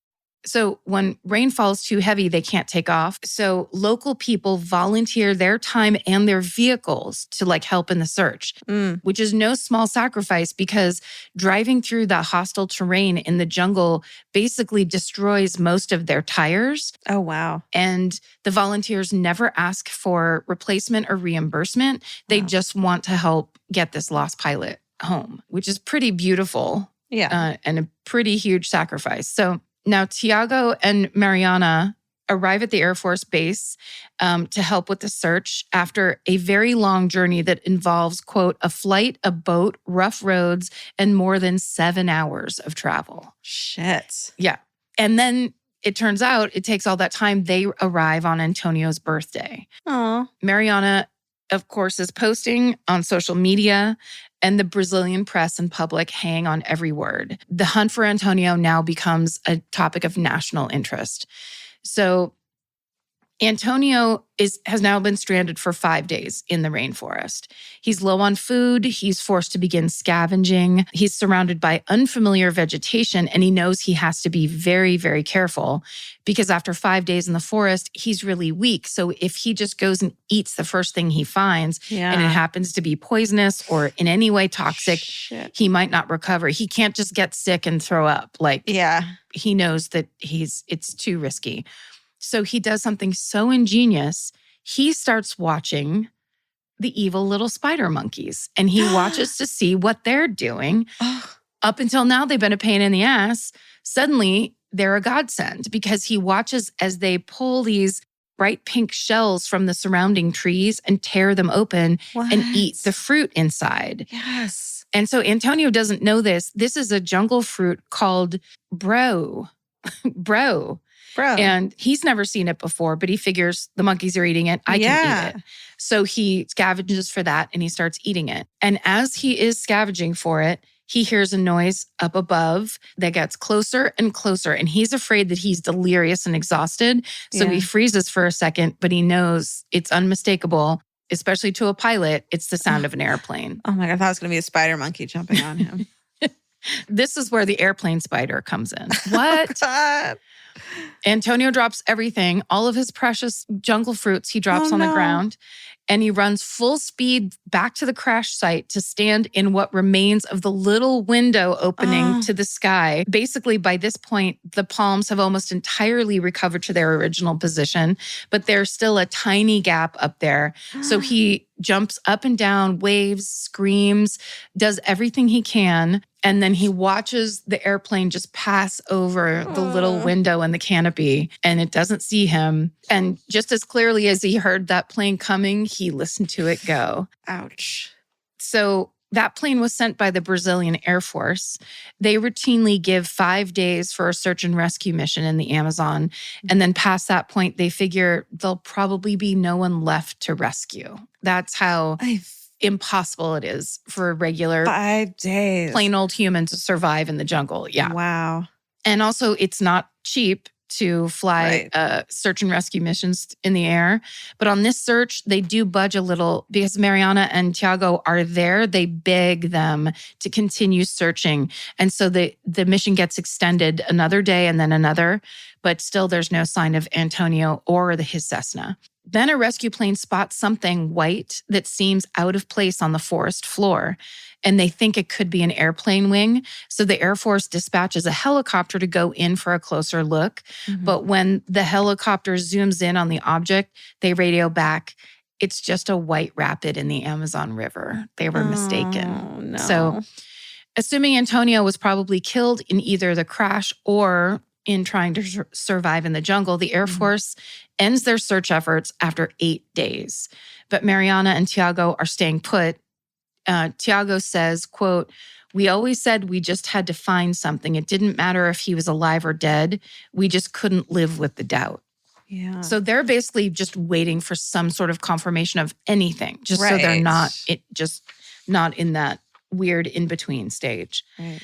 So when rain falls too heavy, they can't take off. So local people volunteer their time and their vehicles to help in the search, which is no small sacrifice because driving through the hostile terrain in the jungle basically destroys most of their tires. Oh, wow. And the volunteers never ask for replacement or reimbursement. They just want to help get this lost pilot home, which is pretty beautiful. Yeah. And a pretty huge sacrifice. So now, Tiago and Mariana arrive at the Air Force Base to help with the search after a very long journey that involves, quote, a flight, a boat, rough roads, and more than 7 hours of travel. Shit. Yeah. And then it turns out it takes all that time. They arrive on Antonio's birthday. Aw. Mariana, of course, is posting on social media, and the Brazilian press and public hang on every word. The hunt for Antonio now becomes a topic of national interest. So Antonio has now been stranded for 5 days in the rainforest. He's low on food. He's forced to begin scavenging. He's surrounded by unfamiliar vegetation, and he knows he has to be very, very careful because after 5 days in the forest, he's really weak. So if he just goes and eats the first thing he finds and it happens to be poisonous or in any way toxic, he might not recover. He can't just get sick and throw up. He knows that it's too risky. So he does something so ingenious. He starts watching the evil little spider monkeys. And he watches to see what they're doing. Up until now, they've been a pain in the ass. Suddenly, they're a godsend because he watches as they pull these bright pink shells from the surrounding trees and tear them open and eat the fruit inside. Yes. And so Antonio doesn't know this. This is a jungle fruit called bro. And he's never seen it before, but he figures the monkeys are eating it. I can eat it. So he scavenges for that and he starts eating it. And as he is scavenging for it, he hears a noise up above that gets closer and closer. And he's afraid that he's delirious and exhausted. So he freezes for a second, but he knows it's unmistakable, especially to a pilot. It's the sound of an airplane. Oh my God, I thought it was going to be a spider monkey jumping on him. This is where the airplane spider comes in. What? Antonio drops everything, all of his precious jungle fruits he drops on the ground. And he runs full speed back to the crash site to stand in what remains of the little window opening to the sky. Basically, by this point, the palms have almost entirely recovered to their original position, but there's still a tiny gap up there. So he jumps up and down, waves, screams, does everything he can. And then he watches the airplane just pass over the little window in the canopy, and it doesn't see him. And just as clearly as he heard that plane coming, he listened to it go. Ouch. So that plane was sent by the Brazilian Air Force. They routinely give 5 days for a search and rescue mission in the Amazon. And then past that point, they figure there'll probably be no one left to rescue. That's how impossible it is for a regular 5 days, plain old human to survive in the jungle. Yeah. Wow. And also, it's not cheap to fly search and rescue missions in the air. But on this search, they do budge a little because Mariana and Tiago are there. They beg them to continue searching. And so the mission gets extended another day and then another, but still there's no sign of Antonio or his Cessna. Then a rescue plane spots something white that seems out of place on the forest floor, and they think it could be an airplane wing. So the Air Force dispatches a helicopter to go in for a closer look. But when the helicopter zooms in on the object, they radio back, it's just a white rapid in the Amazon River. They were mistaken. No. So assuming Antonio was probably killed in either the crash or in trying to survive in the jungle, the Air Force ends their search efforts after 8 days. But Mariana and Tiago are staying put. Tiago says, quote, "We always said we just had to find something. It didn't matter if he was alive or dead. We just couldn't live with the doubt." Yeah. So they're basically just waiting for some sort of confirmation of anything, just so they're not in that weird in-between stage. Right.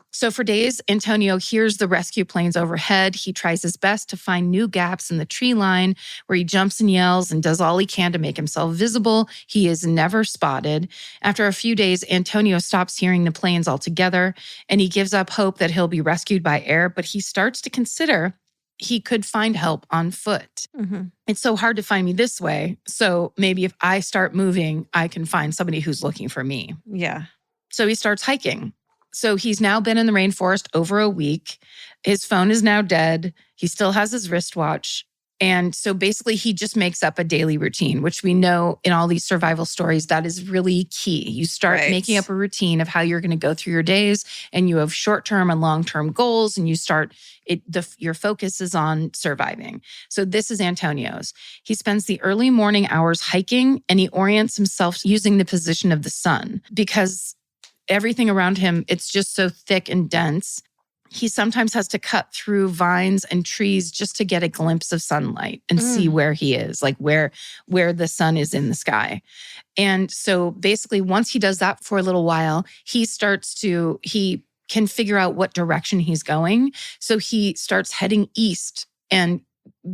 So for days, Antonio hears the rescue planes overhead. He tries his best to find new gaps in the tree line where he jumps and yells and does all he can to make himself visible. He is never spotted. After a few days, Antonio stops hearing the planes altogether, and he gives up hope that he'll be rescued by air, but he starts to consider he could find help on foot. It's so hard to find me this way, so maybe if I start moving, I can find somebody who's looking for me. Yeah. So he starts hiking. So he's now been in the rainforest over a week. His phone is now dead. He still has his wristwatch. And so basically he just makes up a daily routine, which we know in all these survival stories, that is really key. You start making up a routine of how you're going to go through your days, and you have short-term and long-term goals, and you start your focus is on surviving. So this is Antonio's. He spends the early morning hours hiking, and he orients himself using the position of the sun because everything around him, it's just so thick and dense. He sometimes has to cut through vines and trees just to get a glimpse of sunlight and see where he is, like where the sun is in the sky. And so basically, once he does that for a little while, he can figure out what direction he's going. So he starts heading east, and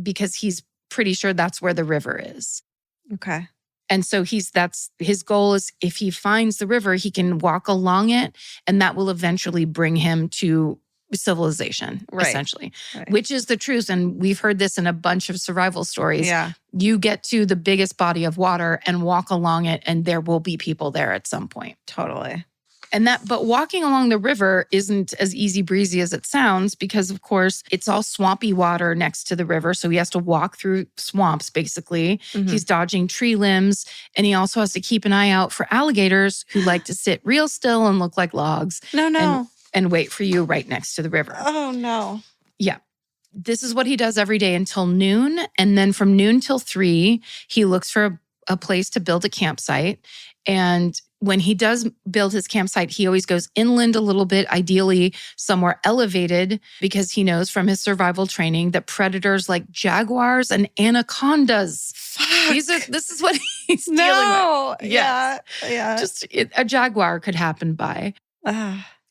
because he's pretty sure that's where the river is. Okay. And so his goal is if he finds the river, he can walk along it, and that will eventually bring him to civilization, essentially, which is the truth. And we've heard this in a bunch of survival stories. Yeah. You get to the biggest body of water and walk along it, and there will be people there at some point. Totally. But walking along the river isn't as easy breezy as it sounds because, of course, it's all swampy water next to the river. So he has to walk through swamps, basically. Mhm. He's dodging tree limbs. And he also has to keep an eye out for alligators who like to sit real still and look like logs. No. And wait for you right next to the river. Oh, no. Yeah. This is what he does every day until noon. And then from noon till 3, he looks for a place to build a campsite. And when he does build his campsite, he always goes inland a little bit, ideally somewhere elevated, because he knows from his survival training that predators like jaguars and anacondas. This is what he's dealing with. Yeah. Just a jaguar could happen by.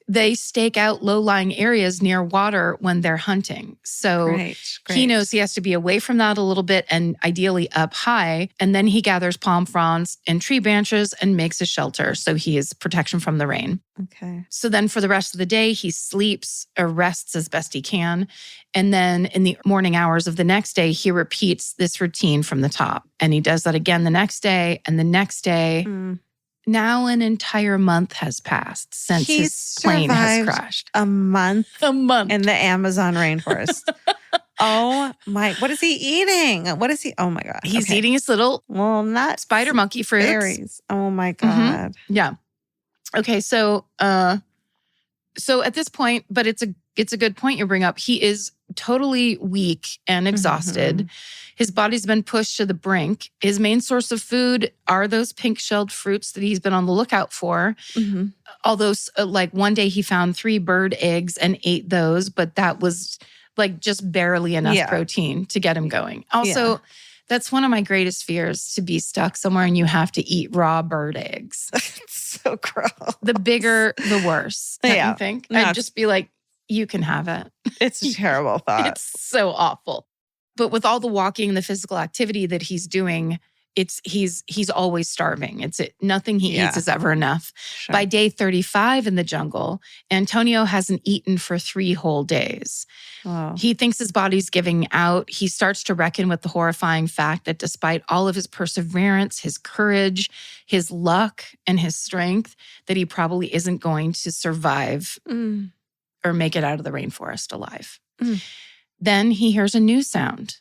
They stake out low-lying areas near water when they're hunting. So Great. he knows he has to be away from that a little bit and ideally up high. And then he gathers palm fronds and tree branches and makes a shelter so he has protection from the rain. Okay. So then for the rest of the day, he sleeps or rests as best he can. And then in the morning hours of the next day, he repeats this routine from the top. And he does that again the next day and the next day. Now an entire month has passed since his plane has crashed. A month in the Amazon rainforest. Oh my, what is he eating? Oh my God. He's eating his little not spider monkey fruits. Berries. Oh my God. Yeah. Okay, so at this point, but it's a good point you bring up. He is totally weak and exhausted. His body's been pushed to the brink. His main source of food are those pink-shelled fruits that he's been on the lookout for. Although, like one day he found 3 bird eggs and ate those, but that was like just barely enough protein to get him going. Also, that's one of my greatest fears, to be stuck somewhere and you have to eat raw bird eggs. It's so gross. The bigger, the worse. Don't you think? No, I'd just be like, you can have it. It's a terrible thought. It's so awful. But with all the walking and the physical activity that he's doing, he's always starving. Nothing he eats is ever enough. Sure. By day 35 in the jungle, Antonio hasn't eaten for 3 whole days. Wow. He thinks his body's giving out. He starts to reckon with the horrifying fact that despite all of his perseverance, his courage, his luck, and his strength, that he probably isn't going to survive or make it out of the rainforest alive. Then he hears a new sound.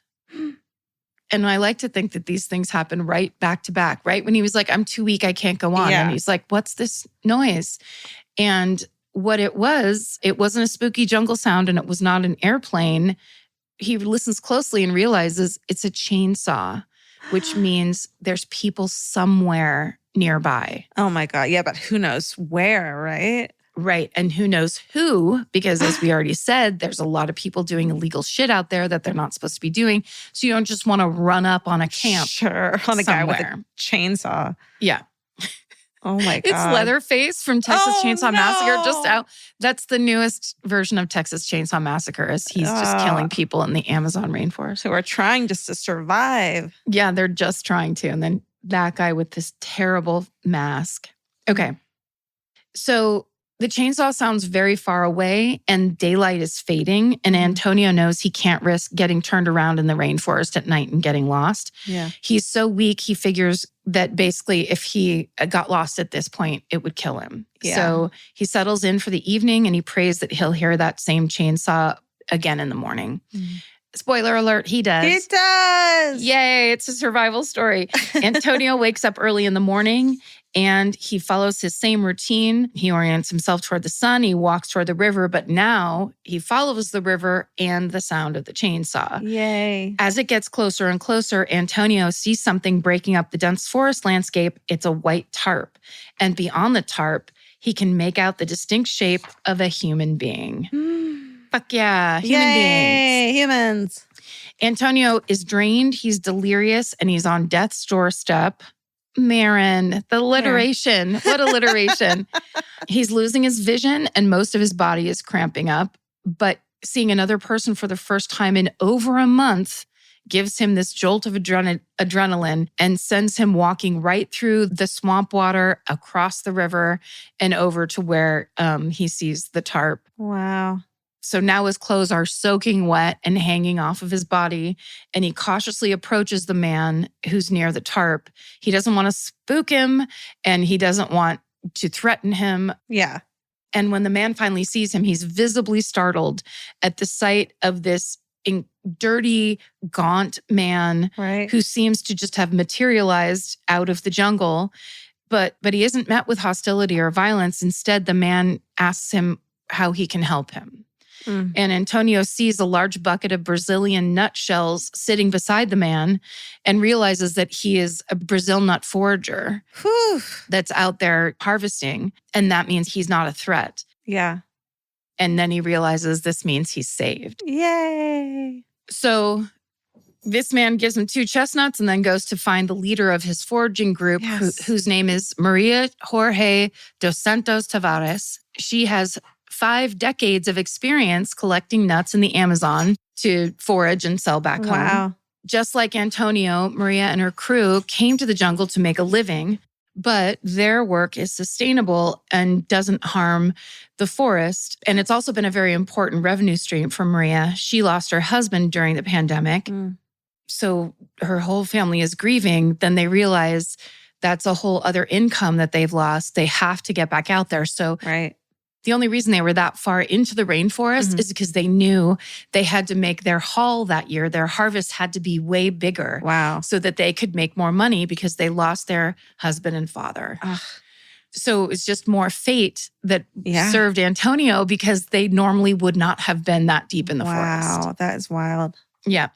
And I like to think that these things happen right back to back, right? When he was like, I'm too weak, I can't go on. Yeah. And he's like, what's this noise? And what it wasn't a spooky jungle sound and it was not an airplane. He listens closely and realizes it's a chainsaw, which means there's people somewhere nearby. Oh my God. Yeah, but who knows where, right? Right. And who knows who, because as we already said, there's a lot of people doing illegal shit out there that they're not supposed to be doing. So you don't just want to run up on a camp. Sure. On a guy with a somewhere. chainsaw. Yeah. Oh my God. It's Leatherface from Texas Chainsaw no. Massacre just out. That's the newest version of Texas Chainsaw Massacre, is he's just killing people in the Amazon rainforest. Who are trying just to survive. Yeah, they're just trying to. And then that guy with this terrible mask. Okay. So the chainsaw sounds very far away and daylight is fading. And Antonio knows he can't risk getting turned around in the rainforest at night and getting lost. Yeah. He's so weak, he figures that basically if he got lost at this point, it would kill him. Yeah. So he settles in for the evening and he prays that he'll hear that same chainsaw again in the morning. Spoiler alert, he does. He does. Yay, it's a survival story. Antonio wakes up early in the morning and he follows his same routine. He orients himself toward the sun. He walks toward the river, but now he follows the river and the sound of the chainsaw. Yay. As it gets closer and closer, Antonio sees something breaking up the dense forest landscape. It's a white tarp. And beyond the tarp, he can make out the distinct shape of a human being. Fuck yeah, human beings. Humans. Antonio is drained, he's delirious, and he's on death's doorstep. Marin, the alliteration. What alliteration. He's losing his vision and most of his body is cramping up. But seeing another person for the first time in over a month gives him this jolt of adrenaline and sends him walking right through the swamp water, across the river, and over to where he sees the tarp. Wow. So now his clothes are soaking wet and hanging off of his body, and he cautiously approaches the man who's near the tarp. He doesn't want to spook him, and he doesn't want to threaten him. Yeah. And when the man finally sees him, he's visibly startled at the sight of this dirty, gaunt man who seems to just have materialized out of the jungle. But he isn't met with hostility or violence. Instead, the man asks him how he can help him. And Antonio sees a large bucket of Brazilian nutshells sitting beside the man and realizes that he is a Brazil nut forager that's out there harvesting. And that means he's not a threat. Yeah. And then he realizes this means he's saved. Yay. So this man gives him 2 chestnuts and then goes to find the leader of his foraging group, whose name is Maria Jorge dos Santos Tavares. She has 5 decades of experience collecting nuts in the Amazon to forage and sell back home. Just like Antonio, Maria and her crew came to the jungle to make a living, but their work is sustainable and doesn't harm the forest. And it's also been a very important revenue stream for Maria. She lost her husband during the pandemic. So her whole family is grieving. Then they realize that's a whole other income that they've lost. They have to get back out there. So the only reason they were that far into the rainforest is because they knew they had to make their haul that year. Their harvest had to be way bigger. So that they could make more money because they lost their husband and father. So it was just more fate that served Antonio because they normally would not have been that deep in the forest. Wow, that is wild. Yeah.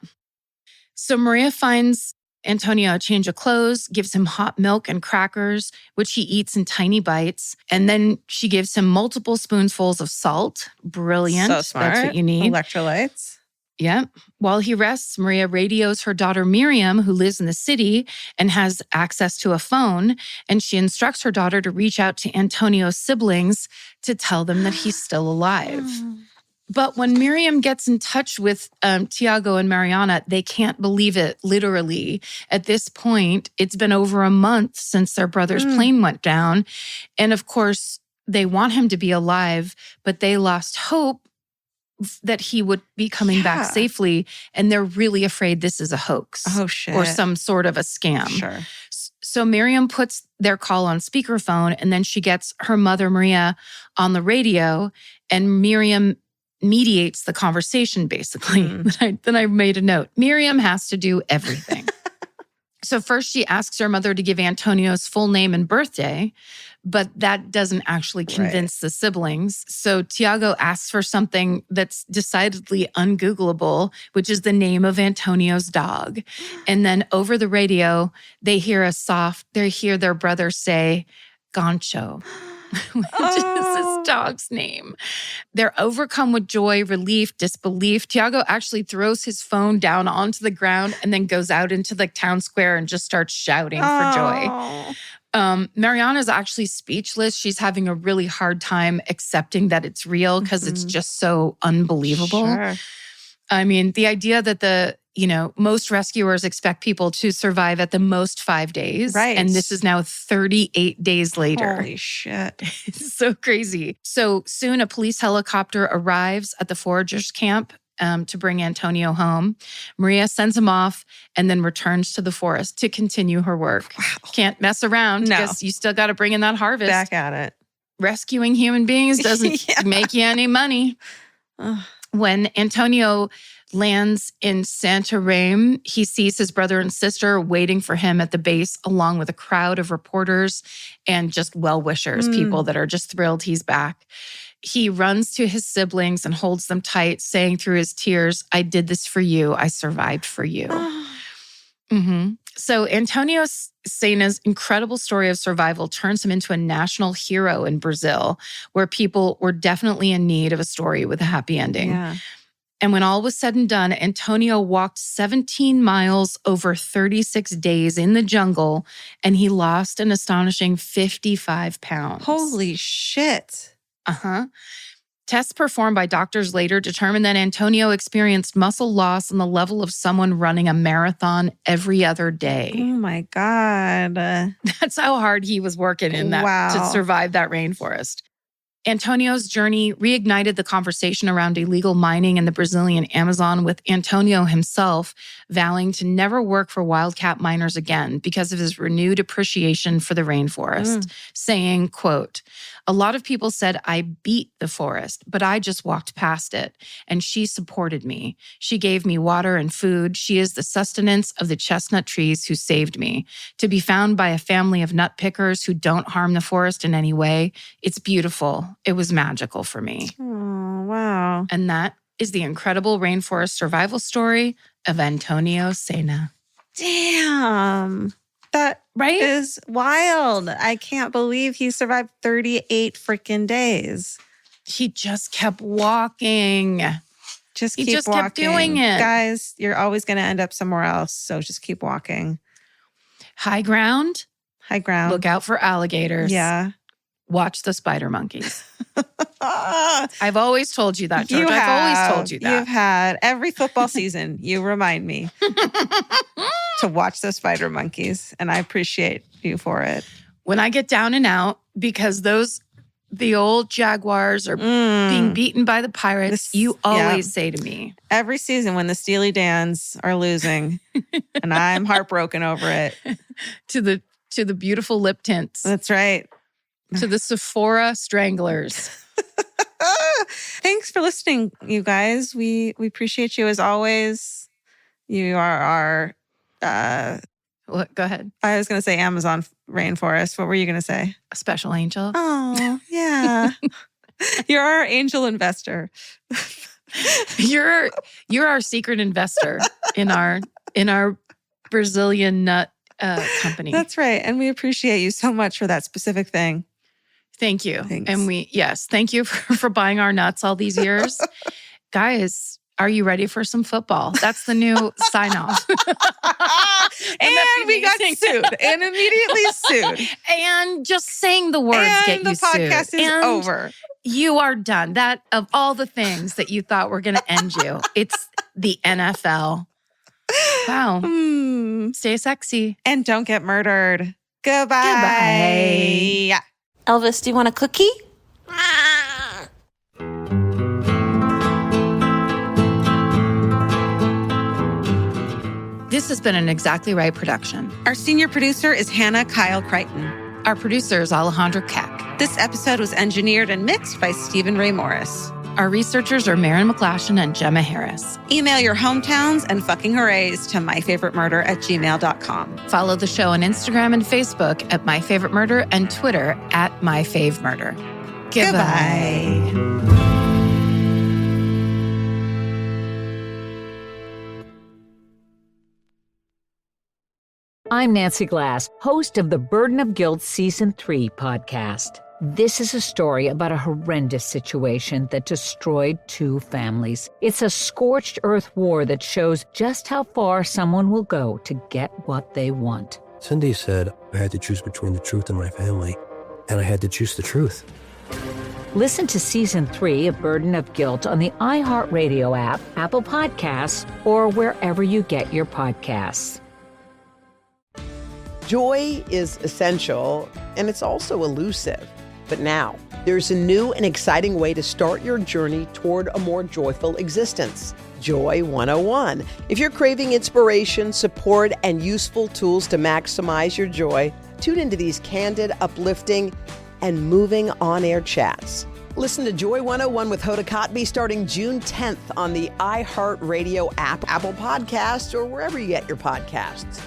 So Maria finds Antonio a change of clothes, gives him hot milk and crackers, which he eats in tiny bites. And then she gives him multiple spoonfuls of salt. Brilliant. So smart. That's what you need. Electrolytes. Yeah. While he rests, Maria radios her daughter Miriam, who lives in the city and has access to a phone. And she instructs her daughter to reach out to Antonio's siblings to tell them that he's still alive. But when Miriam gets in touch with Tiago and Mariana, they can't believe it, literally. At this point, it's been over a month since their brother's plane went down. And of course, they want him to be alive, but they lost hope that he would be coming back safely. And they're really afraid this is a hoax. Oh, shit. Or some sort of a scam. Sure. So Miriam puts their call on speakerphone, and then she gets her mother, Maria, on the radio. And Miriam mediates the conversation, basically. Then I made a note. Miriam has to do everything. So first she asks her mother to give Antonio's full name and birthday, but that doesn't actually convince the siblings. So Tiago asks for something that's decidedly ungoogleable, which is the name of Antonio's dog. And then over the radio, they hear their brother say, Gancho. Which is his dog's name. They're overcome with joy, relief, disbelief. Tiago actually throws his phone down onto the ground and then goes out into the town square and just starts shouting for joy. Mariana's actually speechless. She's having a really hard time accepting that it's real because it's just so unbelievable. Sure. I mean, the idea that most rescuers expect people to survive at the most 5 days. Right. And this is now 38 days later. Holy shit. It's so crazy. So soon a police helicopter arrives at the foragers' camp to bring Antonio home. Maria sends him off and then returns to the forest to continue her work. Wow. Can't mess around because you still got to bring in that harvest. Back at it. Rescuing human beings doesn't make you any money. When Antonio lands in Santarém, he sees his brother and sister waiting for him at the base, along with a crowd of reporters and just well-wishers, people that are just thrilled he's back. He runs to his siblings and holds them tight, saying through his tears, I did this for you. I survived for you. So Antonio Sena's incredible story of survival turns him into a national hero in Brazil, where people were definitely in need of a story with a happy ending. Yeah. And when all was said and done, Antonio walked 17 miles over 36 days in the jungle, and he lost an astonishing 55 pounds. Holy shit. Tests performed by doctors later determined that Antonio experienced muscle loss on the level of someone running a marathon every other day. Oh my God. That's how hard he was working in that to survive that rainforest. Antonio's journey reignited the conversation around illegal mining in the Brazilian Amazon, with Antonio himself vowing to never work for wildcat miners again because of his renewed appreciation for the rainforest, saying, quote, "A lot of people said I beat the forest, but I just walked past it, and she supported me. She gave me water and food. She is the sustenance of the chestnut trees who saved me. To be found by a family of nut pickers who don't harm the forest in any way, it's beautiful. It was magical for me." Oh, wow. And that is the incredible rainforest survival story of Antonio Sena. Damn. That is wild. I can't believe he survived 38 freaking days. He just kept walking. He just walking. kept doing it. Guys, you're always going to end up somewhere else. So just keep walking. High ground. High ground. Look out for alligators. Yeah. Watch the spider monkeys. I've always told you that, George. You I've always told you that. You've had every football season. You remind me to watch the spider monkeys, and I appreciate you for it. When I get down and out, because the old Jaguars are being beaten by the Pirates, you always say to me. Every season when the Steely Dans are losing, and I'm heartbroken over it. To the beautiful lip tints. That's right. To the Sephora Stranglers. Thanks for listening, you guys. We appreciate you as always. You are our what? Go ahead. I was going to say Amazon rainforest. What were you going to say? A special angel. Oh, yeah. You're our angel investor. You're our secret investor in our Brazilian nut company. That's right. And we appreciate you so much for that specific thing. Thank you. Thanks. And thank you for buying our nuts all these years. Guys, are you ready for some football? That's the new sign off. And we got sued and immediately sued. And just saying the words get you sued. And the podcast is over. You are done. That of all the things that you thought were going to end you, it's the NFL. Wow. Stay sexy. And don't get murdered. Goodbye. Elvis, do you want a cookie? This has been an Exactly Right production. Our senior producer is Hannah Kyle Crichton. Our producer is Alejandra Keck. This episode was engineered and mixed by Stephen Ray Morris. Our researchers are Marin McClashen and Gemma Harris. Email your hometowns and fucking hoorays to myfavoritemurder@gmail.com. Follow the show on Instagram and Facebook at myfavoritemurder and Twitter at myfavemurder. Goodbye. I'm Nancy Glass, host of the Burden of Guilt Season 3 podcast. This is a story about a horrendous situation that destroyed 2 families. It's a scorched earth war that shows just how far someone will go to get what they want. Cindy said I had to choose between the truth and my family, and I had to choose the truth. Listen to Season 3 of Burden of Guilt on the iHeartRadio app, Apple Podcasts, or wherever you get your podcasts. Joy is essential, and it's also elusive. But now, there's a new and exciting way to start your journey toward a more joyful existence. Joy 101. If you're craving inspiration, support, and useful tools to maximize your joy, tune into these candid, uplifting, and moving on-air chats. Listen to Joy 101 with Hoda Kotb starting June 10th on the iHeartRadio app, Apple Podcasts, or wherever you get your podcasts.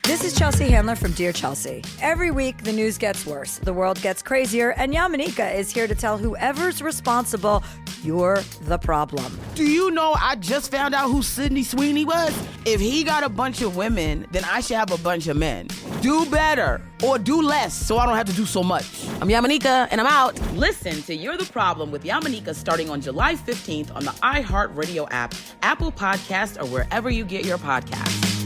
This is Chelsea Handler from Dear Chelsea. Every week, the news gets worse, the world gets crazier, and Yamanika is here to tell whoever's responsible, you're the problem. Do you know I just found out who Sydney Sweeney was? If he got a bunch of women, then I should have a bunch of men. Do better or do less so I don't have to do so much. I'm Yamanika, and I'm out. Listen to You're the Problem with Yamanika starting on July 15th on the iHeartRadio app, Apple Podcasts, or wherever you get your podcasts.